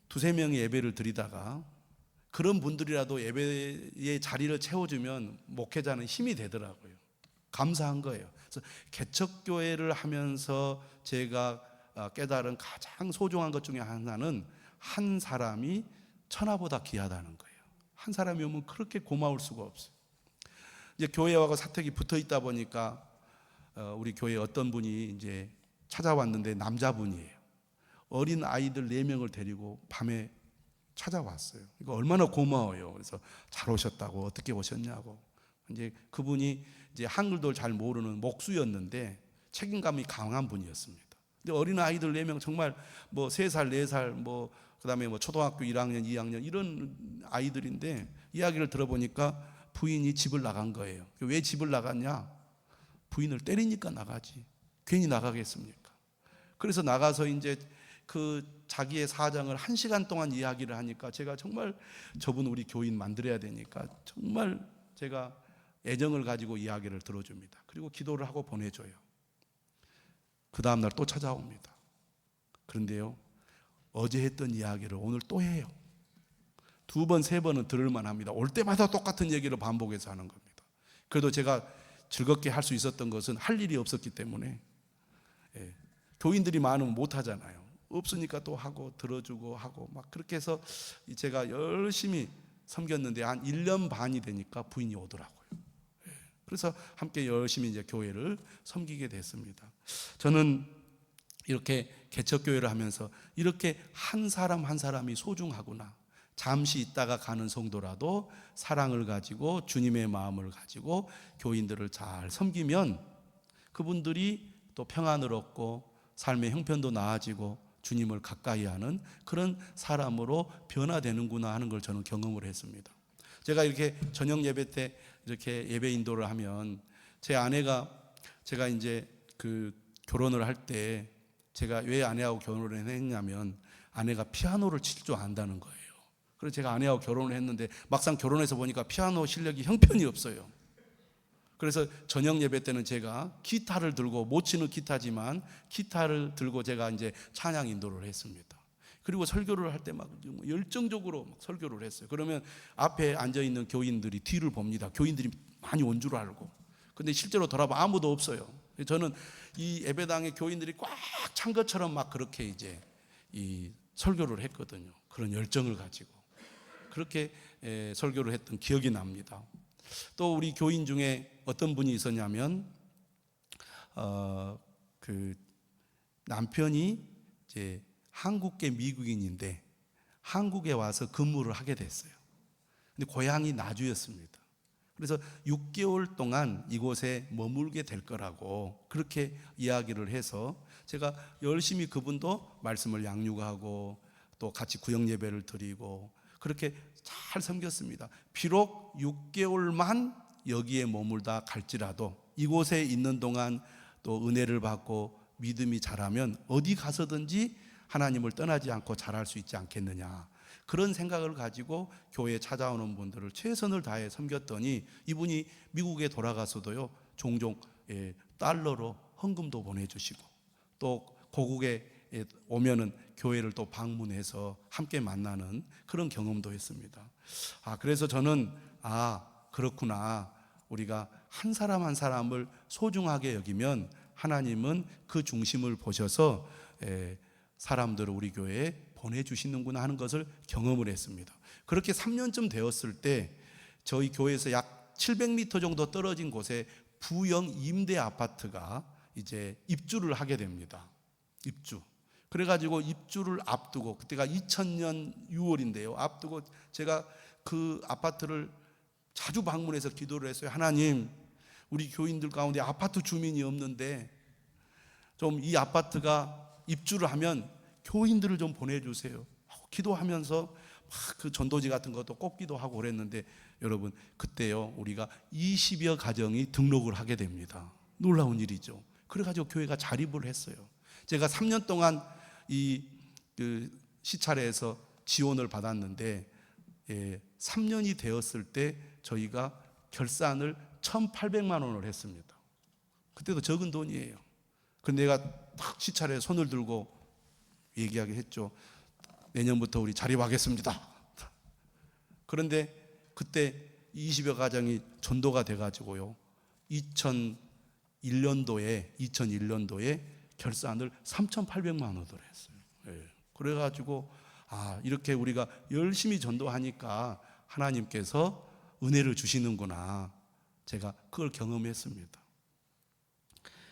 두세 명이 예배를 드리다가 그런 분들이라도 예배의 자리를 채워주면 목회자는 힘이 되더라고요. 감사한 거예요. 그래서 개척교회를 하면서 제가 깨달은 가장 소중한 것 중에 하나는 한 사람이 천하보다 귀하다는 거예요. 한 사람이 오면 그렇게 고마울 수가 없어요. 이제 교회하고 사택이 붙어 있다 보니까 우리 교회 어떤 분이 이제 찾아왔는데 남자분이에요. 어린 아이들 4명을 데리고 밤에 찾아왔어요. 이거 얼마나 고마워요. 그래서 잘 오셨다고, 어떻게 오셨냐고. 이제 그분이 이제 한글도 잘 모르는 목수였는데 책임감이 강한 분이었습니다. 근데 어린 아이들 4명 정말 뭐 3살, 4살 뭐 그다음에 뭐 초등학교 1학년, 2학년 이런 아이들인데 이야기를 들어보니까 부인이 집을 나간 거예요. 왜 집을 나갔냐? 부인을 때리니까 나가지. 괜히 나가겠습니까? 그래서 나가서 이제 그 자기의 사정을 1시간 동안 이야기를 하니까 제가 정말 저분 우리 교인 만들어야 되니까 정말 제가 애정을 가지고 이야기를 들어줍니다. 그리고 기도를 하고 보내줘요. 그 다음날 또 찾아옵니다. 그런데요, 어제 했던 이야기를 오늘 또 해요. 2번, 3번은 들을만 합니다. 올 때마다 똑같은 얘기를 반복해서 하는 겁니다. 그래도 제가 즐겁게 할 수 있었던 것은 할 일이 없었기 때문에 교인들이 많으면 못 하잖아요. 없으니까 또 하고 들어주고 하고 막 그렇게 해서 제가 열심히 섬겼는데 한 1년 반이 되니까 부인이 오더라고요. 그래서 함께 열심히 이제 교회를 섬기게 됐습니다. 저는 이렇게 개척교회를 하면서 이렇게 한 사람 한 사람이 소중하구나. 잠시 있다가 가는 성도라도 사랑을 가지고 주님의 마음을 가지고 교인들을 잘 섬기면 그분들이 또 평안을 얻고 삶의 형편도 나아지고 주님을 가까이 하는 그런 사람으로 변화되는구나 하는 걸 저는 경험을 했습니다. 제가 이렇게 저녁 예배 때 이렇게 예배 인도를 하면 제 아내가 제가 이제 그 결혼을 할 때 제가 왜 아내하고 결혼을 했냐면 아내가 피아노를 칠 줄 안다는 거예요. 그래서 제가 아내하고 결혼을 했는데 막상 결혼해서 보니까 피아노 실력이 형편이 없어요. 그래서 저녁 예배 때는 제가 기타를 들고, 못 치는 기타지만 기타를 들고 제가 이제 찬양 인도를 했습니다. 그리고 설교를 할 때 막 열정적으로 막 설교를 했어요. 그러면 앞에 앉아 있는 교인들이 뒤를 봅니다. 교인들이 많이 온 줄 알고. 근데 실제로 돌아봐 아무도 없어요. 저는 이 예배당에 교인들이 꽉 찬 것처럼 막 그렇게 이제 이 설교를 했거든요. 그런 열정을 가지고 그렇게 설교를 했던 기억이 납니다. 또 우리 교인 중에 어떤 분이 있었냐면 그 남편이 이제 한국계 미국인인데 한국에 와서 근무를 하게 됐어요. 근데 고향이 나주였습니다. 그래서 6개월 동안 이곳에 머물게 될 거라고 그렇게 이야기를 해서 제가 열심히 그분도 말씀을 양육하고 또 같이 구역 예배를 드리고 그렇게 잘 섬겼습니다. 비록 6개월만 여기에 머물다 갈지라도 이곳에 있는 동안 또 은혜를 받고 믿음이 자라면 어디 가서든지 하나님을 떠나지 않고 자랄 수 있지 않겠느냐, 그런 생각을 가지고 교회에 찾아오는 분들을 최선을 다해 섬겼더니 이분이 미국에 돌아가서도요 종종 달러로 헌금도 보내주시고 또 고국에 오면은 교회를 또 방문해서 함께 만나는 그런 경험도 했습니다. 그래서 저는 그렇구나, 우리가 한 사람 한 사람을 소중하게 여기면 하나님은 그 중심을 보셔서 사람들을 우리 교회에 보내주시는구나 하는 것을 경험을 했습니다. 그렇게 3년쯤 되었을 때 저희 교회에서 약 700m 정도 떨어진 곳에 부영 임대 아파트가 이제 입주를 하게 됩니다. 입주. 그래가지고 입주를 앞두고, 그때가 2000년 6월인데요. 앞두고 제가 그 아파트를 자주 방문해서 기도를 했어요. 하나님, 우리 교인들 가운데 아파트 주민이 없는데 좀 이 아파트가 입주를 하면 교인들을 좀 보내주세요. 기도하면서 막 그 전도지 같은 것도 꼽기도 하고 그랬는데 여러분, 그때요 우리가 20여 가정이 등록을 하게 됩니다. 놀라운 일이죠. 그래가지고 교회가 자립을 했어요. 제가 3년 동안 그 시찰에서 지원을 받았는데 3년이 되었을 때 저희가 결산을 1,800만 원을 했습니다. 그때도 적은 돈이에요. 그런데 내가 딱 시찰에 손을 들고 얘기하게 했죠. 내년부터 우리 자립하겠습니다. 그런데 그때 20여 가정이 전도가 돼가지고요 2001년도에 결산을 3,800만 원을 했어요. 그래가지고 이렇게 우리가 열심히 전도하니까 하나님께서 은혜를 주시는구나, 제가 그걸 경험했습니다.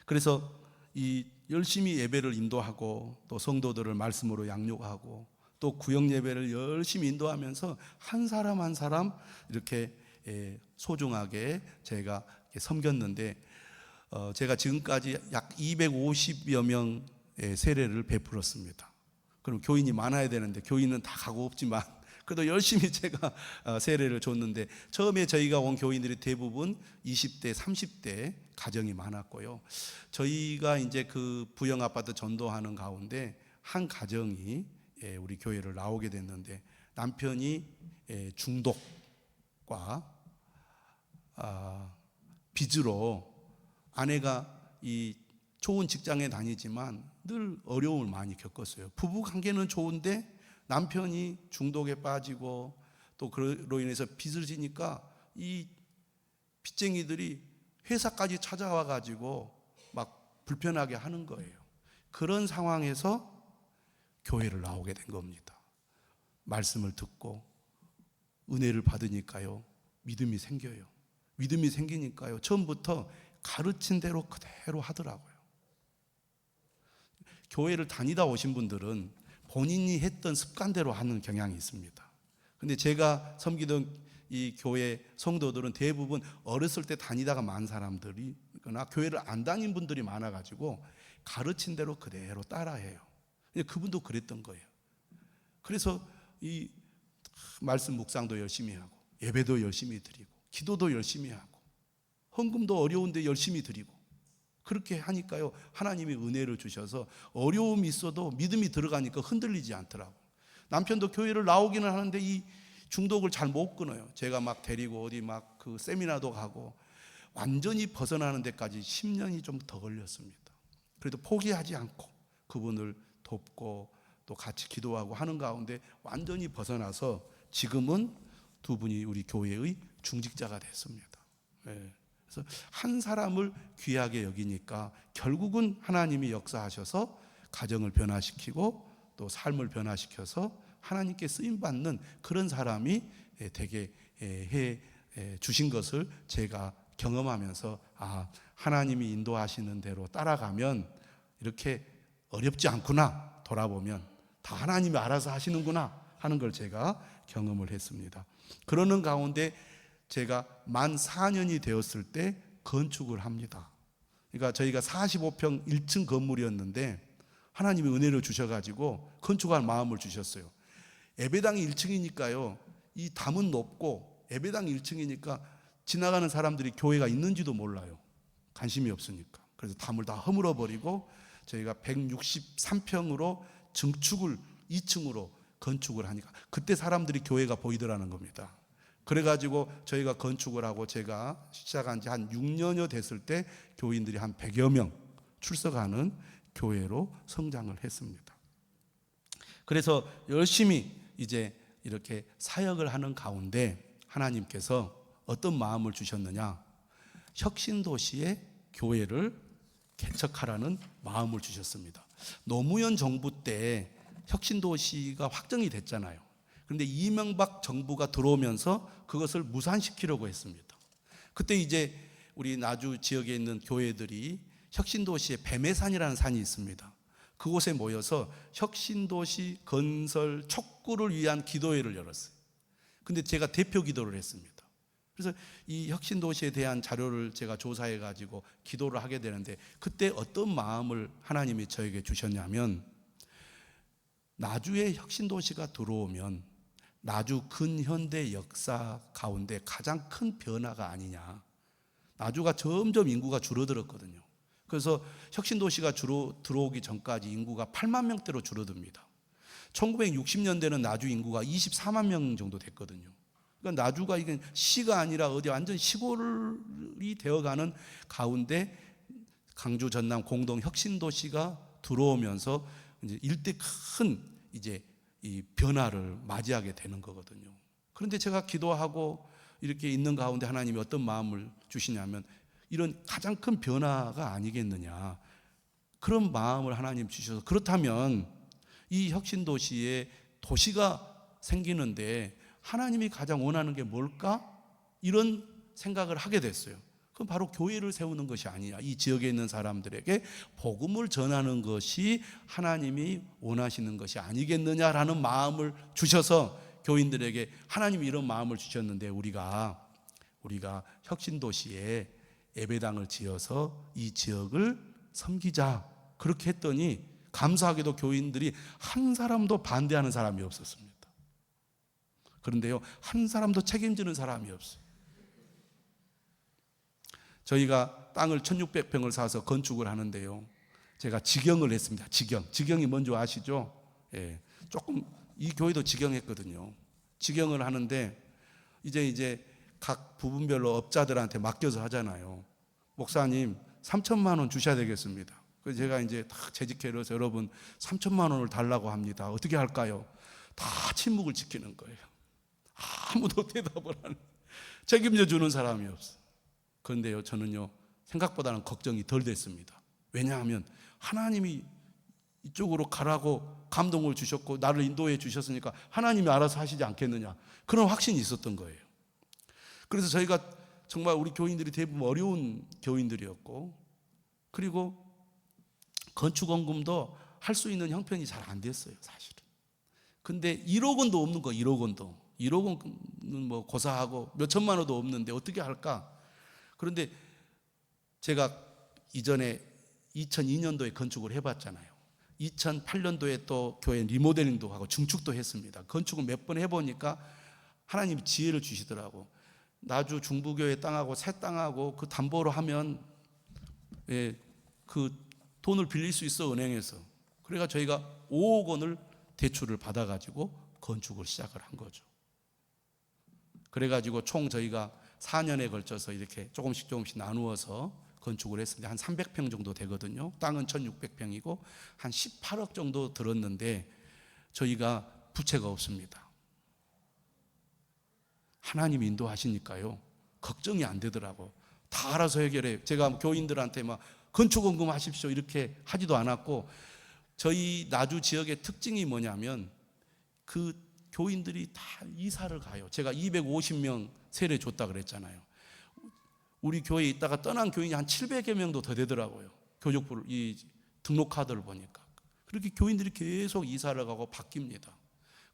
그래서 이 열심히 예배를 인도하고 또 성도들을 말씀으로 양육하고 또 구역 예배를 열심히 인도하면서 한 사람 한 사람 이렇게 소중하게 제가 섬겼는데 제가 지금까지 약 250여 명의 세례를 베풀었습니다. 그럼 교인이 많아야 되는데 교인은 다 가고 없지만 그래도 열심히 제가 세례를 줬는데, 처음에 저희가 온 교인들이 대부분 20대, 30대 가정이 많았고요. 저희가 이제 그 부영 아파트 전도하는 가운데 한 가정이 우리 교회를 나오게 됐는데, 남편이 중독과 빚으로 아내가 이 좋은 직장에 다니지만 늘 어려움을 많이 겪었어요. 부부 관계는 좋은데 남편이 중독에 빠지고 또 그로 인해서 빚을 지니까 이 빚쟁이들이 회사까지 찾아와 가지고 막 불편하게 하는 거예요. 그런 상황에서 교회를 나오게 된 겁니다. 말씀을 듣고 은혜를 받으니까요 믿음이 생겨요. 믿음이 생기니까요 처음부터 가르친 대로 그대로 하더라고요. 교회를 다니다 오신 분들은 본인이 했던 습관대로 하는 경향이 있습니다. 근데 제가 섬기던 이 교회 성도들은 대부분 어렸을 때 다니다가 만 사람들이거나 교회를 안 다닌 분들이 많아가지고 가르친 대로 그대로 따라해요. 그분도 그랬던 거예요. 그래서 이 말씀 묵상도 열심히 하고 예배도 열심히 드리고 기도도 열심히 하고 헌금도 어려운데 열심히 드리고 그렇게 하니까요 하나님이 은혜를 주셔서 어려움이 있어도 믿음이 들어가니까 흔들리지 않더라고. 남편도 교회를 나오기는 하는데 이 중독을 잘 못 끊어요. 제가 막 데리고 어디 막 그 세미나도 가고 완전히 벗어나는 데까지 10년이 좀 더 걸렸습니다. 그래도 포기하지 않고 그분을 돕고 또 같이 기도하고 하는 가운데 완전히 벗어나서 지금은 두 분이 우리 교회의 중직자가 됐습니다. 그래서 한 사람을 귀하게 여기니까 결국은 하나님이 역사하셔서 가정을 변화시키고 또 삶을 변화시켜서 하나님께 쓰임받는 그런 사람이 되게 해 주신 것을 제가 경험하면서 하나님이 인도하시는 대로 따라가면 이렇게 어렵지 않구나, 돌아보면 다 하나님이 알아서 하시는구나 하는 걸 제가 경험을 했습니다. 그러는 가운데 제가 만 4년이 되었을 때 건축을 합니다. 그러니까 저희가 45평 1층 건물이었는데 하나님이 은혜를 주셔가지고 건축할 마음을 주셨어요. 예배당이 1층이니까요. 이 담은 높고 예배당 1층이니까 지나가는 사람들이 교회가 있는지도 몰라요. 관심이 없으니까. 그래서 담을 다 허물어 버리고 저희가 163평으로 증축을 2층으로 건축을 하니까 그때 사람들이 교회가 보이더라는 겁니다. 그래가지고 저희가 건축을 하고 제가 시작한 지 한 6년여 됐을 때 교인들이 한 100여 명 출석하는 교회로 성장을 했습니다. 그래서 열심히 이제 이렇게 사역을 하는 가운데 하나님께서 어떤 마음을 주셨느냐, 혁신도시의 교회를 개척하라는 마음을 주셨습니다. 노무현 정부 때 혁신도시가 확정이 됐잖아요. 그런데 이명박 정부가 들어오면서 그것을 무산시키려고 했습니다. 그때 이제 우리 나주 지역에 있는 교회들이 혁신도시에 뱀해산이라는 산이 있습니다. 그곳에 모여서 혁신도시 건설 촉구를 위한 기도회를 열었어요. 근데 제가 대표 기도를 했습니다. 그래서 이 혁신도시에 대한 자료를 제가 조사해 가지고 기도를 하게 되는데 그때 어떤 마음을 하나님이 저에게 주셨냐면, 나주의 혁신도시가 들어오면 나주 근현대 역사 가운데 가장 큰 변화가 아니냐. 나주가 점점 인구가 줄어들었거든요. 그래서 혁신도시가 들어오기 전까지 인구가 8만 명대로 줄어듭니다. 1960년대는 나주 인구가 24만 명 정도 됐거든요. 그러니까 나주가 이게 시가 아니라 어디 완전 시골이 되어가는 가운데 강주 전남 공동 혁신도시가 들어오면서 이제 일대 큰 이제 이 변화를 맞이하게 되는 거거든요. 그런데 제가 기도하고 이렇게 있는 가운데 하나님이 어떤 마음을 주시냐면 이런 가장 큰 변화가 아니겠느냐, 그런 마음을 하나님 주셔서, 그렇다면 이 혁신도시에 도시가 생기는데 하나님이 가장 원하는 게 뭘까? 이런 생각을 하게 됐어요. 그럼 바로 교회를 세우는 것이 아니냐, 이 지역에 있는 사람들에게 복음을 전하는 것이 하나님이 원하시는 것이 아니겠느냐라는 마음을 주셔서 교인들에게 하나님이 이런 마음을 주셨는데 우리가 혁신도시에 예배당을 지어서 이 지역을 섬기자, 그렇게 했더니 감사하게도 교인들이 한 사람도 반대하는 사람이 없었습니다. 그런데요, 한 사람도 책임지는 사람이 없어요. 저희가 땅을 1600평을 사서 건축을 하는데요, 제가 직영을 했습니다. 직영이 뭔지 아시죠? 예, 조금 이 교회도 직영했거든요. 직영을 하는데 이제 각 부분별로 업자들한테 맡겨서 하잖아요. 목사님 3천만 원 주셔야 되겠습니다. 그래서 제가 이제 다 재직회를 해서 여러분 3천만 원을 달라고 합니다. 어떻게 할까요? 다 침묵을 지키는 거예요. 아무도 대답을 안 해요. 책임져 주는 사람이 없어요. 그런데요, 저는요 생각보다는 걱정이 덜 됐습니다. 왜냐하면 하나님이 이쪽으로 가라고 감동을 주셨고 나를 인도해 주셨으니까 하나님이 알아서 하시지 않겠느냐, 그런 확신이 있었던 거예요. 그래서 저희가 정말 우리 교인들이 대부분 어려운 교인들이었고, 그리고 건축원금도 할 수 있는 형편이 잘 안 됐어요, 사실은. 근데 1억 원도 없는 거, 1억 원도. 1억 원은 뭐 고사하고 몇 천만 원도 없는데 어떻게 할까? 그런데 제가 이전에 2002년도에 건축을 해봤잖아요. 2008년도에 또 교회 리모델링도 하고 증축도 했습니다. 건축을 몇 번 해보니까 하나님이 지혜를 주시더라고. 나주 중부교회 땅하고 새 땅하고 그 담보로 하면 그 돈을 빌릴 수 있어, 은행에서. 그래가 저희가 5억 원을 대출을 받아가지고 건축을 시작을 한 거죠. 그래가지고 총 저희가 4년에 걸쳐서 이렇게 조금씩 나누어서 건축을 했습니다. 한 300평 정도 되거든요. 땅은 1600평이고 한 18억 정도 들었는데 저희가 부채가 없습니다. 하나님이 인도하시니까요 걱정이 안 되더라고. 다 알아서 해결해. 제가 교인들한테 막 건축원금 하십시오 이렇게 하지도 않았고, 저희 나주 지역의 특징이 뭐냐면 그 교인들이 다 이사를 가요. 제가 250명 세례 줬다 그랬잖아요. 우리 교회에 있다가 떠난 교인이 한 700여 명도 더 되더라고요. 교족부를 이 등록 카드를 보니까. 그렇게 교인들이 계속 이사를 가고 바뀝니다.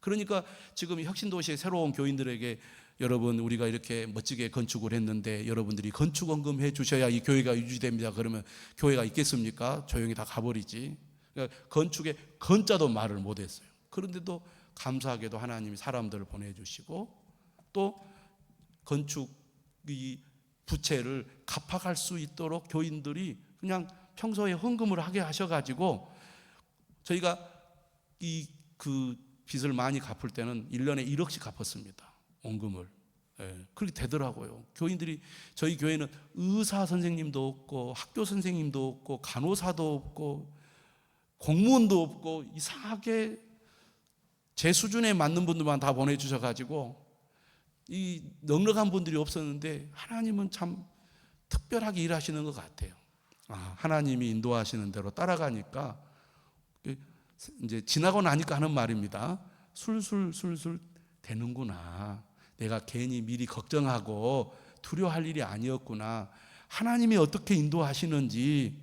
그러니까 지금 혁신도시의 새로운 교인들에게 여러분 우리가 이렇게 멋지게 건축을 했는데 여러분들이 건축원금 해 주셔야 이 교회가 유지됩니다. 그러면 교회가 있겠습니까? 조용히 다 가버리지. 그러니까 건축의 건자도 말을 못했어요. 그런데도 감사하게도 하나님이 사람들을 보내주시고 또 건축 이 부채를 갚아갈 수 있도록 교인들이 그냥 평소에 헌금을 하게 하셔가지고 저희가 그 빚을 많이 갚을 때는 1년에 1억씩 갚았습니다. 원금을. 그렇게 되더라고요. 교인들이 저희 교회는 의사 선생님도 없고 학교 선생님도 없고 간호사도 없고 공무원도 없고 이상하게 제 수준에 맞는 분들만 다 보내주셔가지고 이 넉넉한 분들이 없었는데 하나님은 참 특별하게 일하시는 것 같아요. 하나님이 인도하시는 대로 따라가니까 이제 지나고 나니까 하는 말입니다. 술술 되는구나. 내가 괜히 미리 걱정하고 두려워할 일이 아니었구나. 하나님이 어떻게 인도하시는지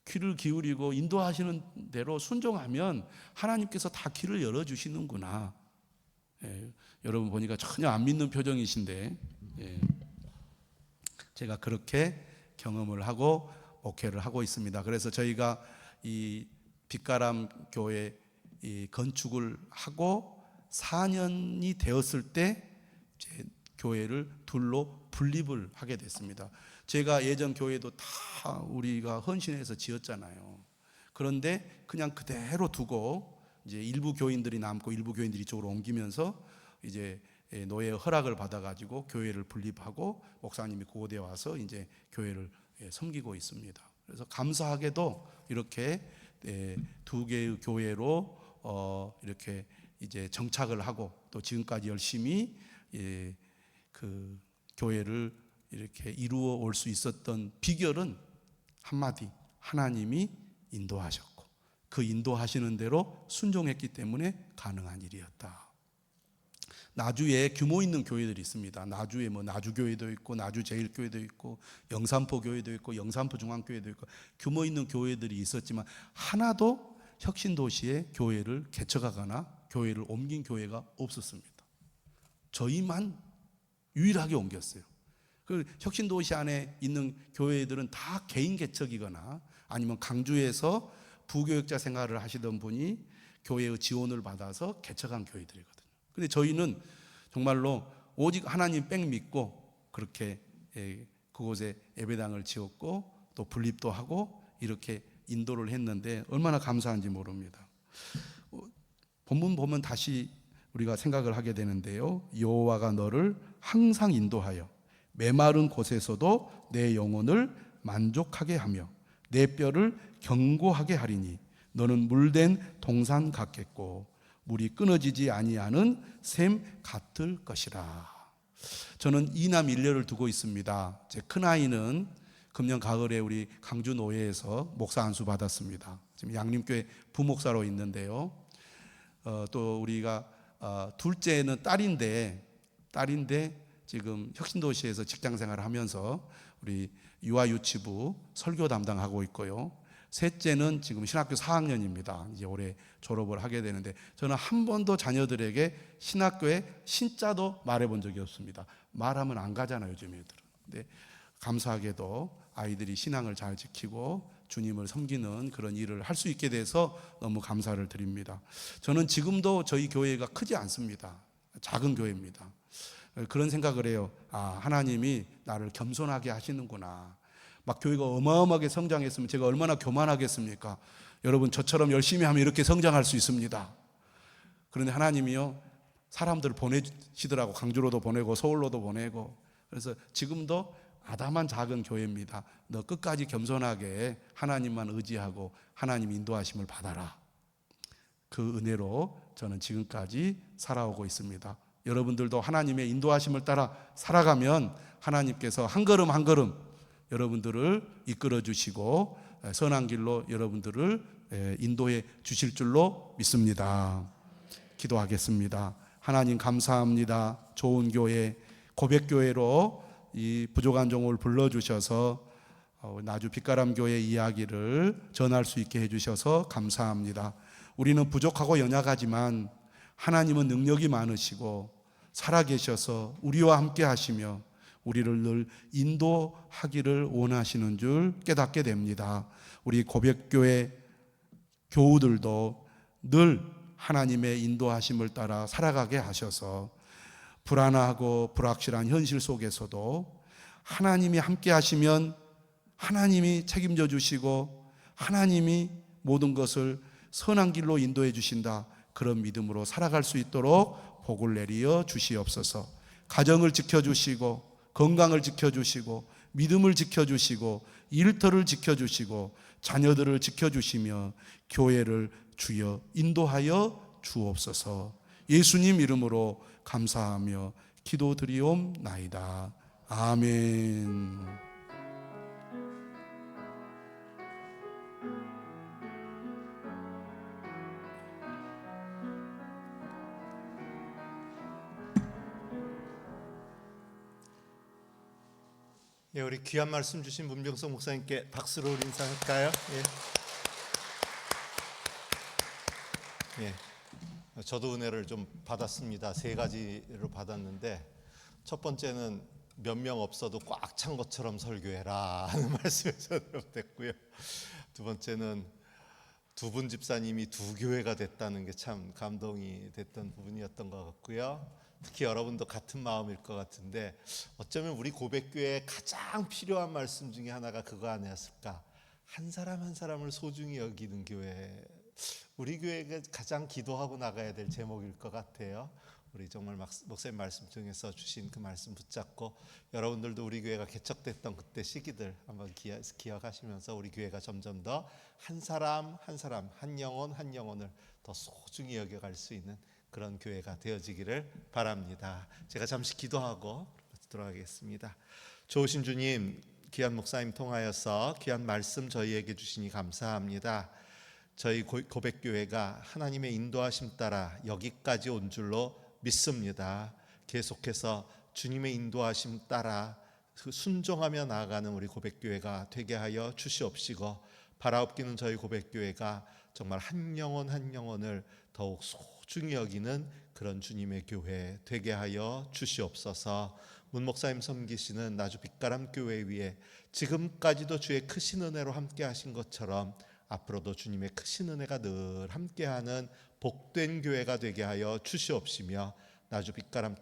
귀를 기울이고 인도하시는 대로 순종하면 하나님께서 다 길을 열어주시는구나. 여러분 보니까 전혀 안 믿는 표정이신데 제가 그렇게 경험을 하고 목회를 하고 있습니다. 그래서 저희가 이 빛가람 교회 이 건축을 하고 4년이 되었을 때 이제 교회를 둘로 분립을 하게 됐습니다. 제가 예전 교회도 다 우리가 헌신해서 지었잖아요. 그런데 그냥 그대로 두고 이제 일부 교인들이 남고 일부 교인들이 이쪽으로 옮기면서 이제 노예의 허락을 받아가지고 교회를 분립하고 목사님이 고대에 와서 이제 교회를 섬기고 있습니다. 그래서 감사하게도 이렇게 두 개의 교회로 이렇게 이제 정착을 하고 또 지금까지 열심히 그 교회를 이렇게 이루어 올 수 있었던 비결은 한마디, 하나님이 인도하셨고 그 인도하시는 대로 순종했기 때문에 가능한 일이었다. 나주에 규모 있는 교회들이 있습니다. 나주에 뭐 나주교회도 있고 나주제일교회도 있고 영산포 교회도 있고 영산포 중앙교회도 있고 규모 있는 교회들이 있었지만 하나도 혁신도시에 교회를 개척하거나 교회를 옮긴 교회가 없었습니다. 저희만 유일하게 옮겼어요. 그 혁신도시 안에 있는 교회들은 다 개인 개척이거나 아니면 강주에서 부교역자 생활을 하시던 분이 교회의 지원을 받아서 개척한 교회들이거든요. 근데 저희는 정말로 오직 하나님 뺑 믿고 그렇게 그곳에 예배당을 지었고 또 분립도 하고 이렇게 인도를 했는데 얼마나 감사한지 모릅니다. 본문 보면 다시 우리가 생각을 하게 되는데요. 여호와가 너를 항상 인도하여 메마른 곳에서도 내 영혼을 만족하게 하며 내 뼈를 견고하게 하리니 너는 물된 동산 같겠고 물이 끊어지지 아니하는 샘 같을 것이라. 저는 이남 일녀를 두고 있습니다. 제 큰아이는 금년 가을에 우리 강주 노예에서 목사 안수 받았습니다. 지금 양림교회 부목사로 있는데요. 또 우리가 둘째는 딸인데 지금 혁신도시에서 직장생활을 하면서 우리 유아유치부 설교 담당하고 있고요. 셋째는 지금 신학교 4학년입니다. 이제 올해 졸업을 하게 되는데 저는 한 번도 자녀들에게 신학교에 신자도 말해본 적이 없습니다. 말하면 안 가잖아요, 요즘 애들은. 근데 감사하게도 아이들이 신앙을 잘 지키고 주님을 섬기는 그런 일을 할 수 있게 돼서 너무 감사를 드립니다. 저는 지금도 저희 교회가 크지 않습니다. 작은 교회입니다. 그런 생각을 해요. 하나님이 나를 겸손하게 하시는구나. 막 교회가 어마어마하게 성장했으면 제가 얼마나 교만하겠습니까? 여러분 저처럼 열심히 하면 이렇게 성장할 수 있습니다. 그런데 하나님이요 사람들을 보내시더라고. 강주로도 보내고 서울로도 보내고. 그래서 지금도 아담한 작은 교회입니다. 너 끝까지 겸손하게 하나님만 의지하고 하나님 인도하심을 받아라. 그 은혜로 저는 지금까지 살아오고 있습니다. 여러분들도 하나님의 인도하심을 따라 살아가면 하나님께서 한 걸음 한 걸음 여러분들을 이끌어 주시고 선한 길로 여러분들을 인도해 주실 줄로 믿습니다. 기도하겠습니다. 하나님 감사합니다. 좋은 교회, 고백교회로 이 부족한 종을 불러주셔서 나주 빛가람 교회 이야기를 전할 수 있게 해주셔서 감사합니다. 우리는 부족하고 연약하지만 하나님은 능력이 많으시고 살아계셔서 우리와 함께 하시며 우리를 늘 인도하기를 원하시는 줄 깨닫게 됩니다. 우리 고백교회 교우들도 늘 하나님의 인도하심을 따라 살아가게 하셔서 불안하고 불확실한 현실 속에서도 하나님이 함께 하시면 하나님이 책임져 주시고 하나님이 모든 것을 선한 길로 인도해 주신다. 그런 믿음으로 살아갈 수 있도록 복을 내리어 주시옵소서. 가정을 지켜주시고 건강을 지켜주시고 믿음을 지켜주시고 일터를 지켜주시고 자녀들을 지켜주시며 교회를 주여 인도하여 주옵소서. 예수님 이름으로 감사하며 기도드리옵나이다. 아멘. 예, 우리 귀한 말씀 주신 문병석 목사님께 박수로 인사할까요? 예. 예. 저도 은혜를 좀 받았습니다. 3가지로 받았는데, 첫 번째는 몇 명 없어도 꽉 찬 것처럼 설교해라 하는 말씀에서 됐고요. 두 번째는 2분 집사님이 2교회가 됐다는 게 참 감동이 됐던 부분이었던 것 같고요. 특히 여러분도 같은 마음일 것 같은데, 어쩌면 우리 고백교회에 가장 필요한 말씀 중에 하나가 그거 아니었을까? 한 사람 한 사람을 소중히 여기는 교회. 우리 교회가 가장 기도하고 나가야 될 제목일 것 같아요. 우리 정말 목사님 말씀 중에서 주신 그 말씀 붙잡고 여러분들도 우리 교회가 개척됐던 그때 시기들 한번 기억하시면서 우리 교회가 점점 더 한 사람 한 사람, 한 영혼 한 영혼을 더 소중히 여겨갈 수 있는 그런 교회가 되어지기를 바랍니다. 제가 잠시 기도하고 들어가겠습니다. 좋으신 주님, 귀한 목사님 통하여서 귀한 말씀 저희에게 주시니 감사합니다. 저희 고백교회가 하나님의 인도하심 따라 여기까지 온 줄로 믿습니다. 계속해서 주님의 인도하심 따라 순종하며 나아가는 우리 고백교회가 되게 하여 주시옵시고, 바라옵기는 저희 고백교회가 정말 한 영혼 한 영혼을 더욱 소중히 여기는 그런 주님의 교회 되게 하여 주시옵소서. 문 목사님 섬기시는 나주 빛가람 교회 위에 지금까지도 주의 크신 은혜로 함께 하신 것처럼 앞으로도 주님의 크신 은혜가 늘 함께하는 복된 교회가 되게 하여 주시옵시며, 나주 빛가람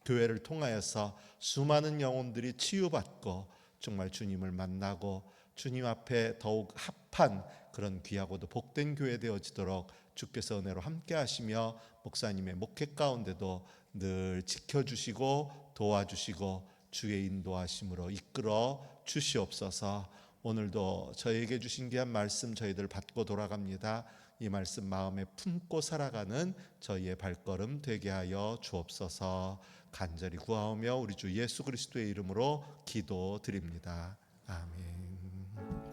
교회를 통하여서 수많은 영혼들이 치유받고 정말 주님을 만나고 주님 앞에 더욱 합한 그런 귀하고도 복된 교회 되어지도록 주께서 은혜로 함께 하시며 목사님의 목회 가운데도 늘 지켜주시고 도와주시고 주의 인도하심으로 이끌어 주시옵소서. 오늘도 저에게 주신 귀한 말씀 저희들 받고 돌아갑니다. 이 말씀 마음에 품고 살아가는 저희의 발걸음 되게 하여 주옵소서. 간절히 구하오며 우리 주 예수 그리스도의 이름으로 기도드립니다. 아멘.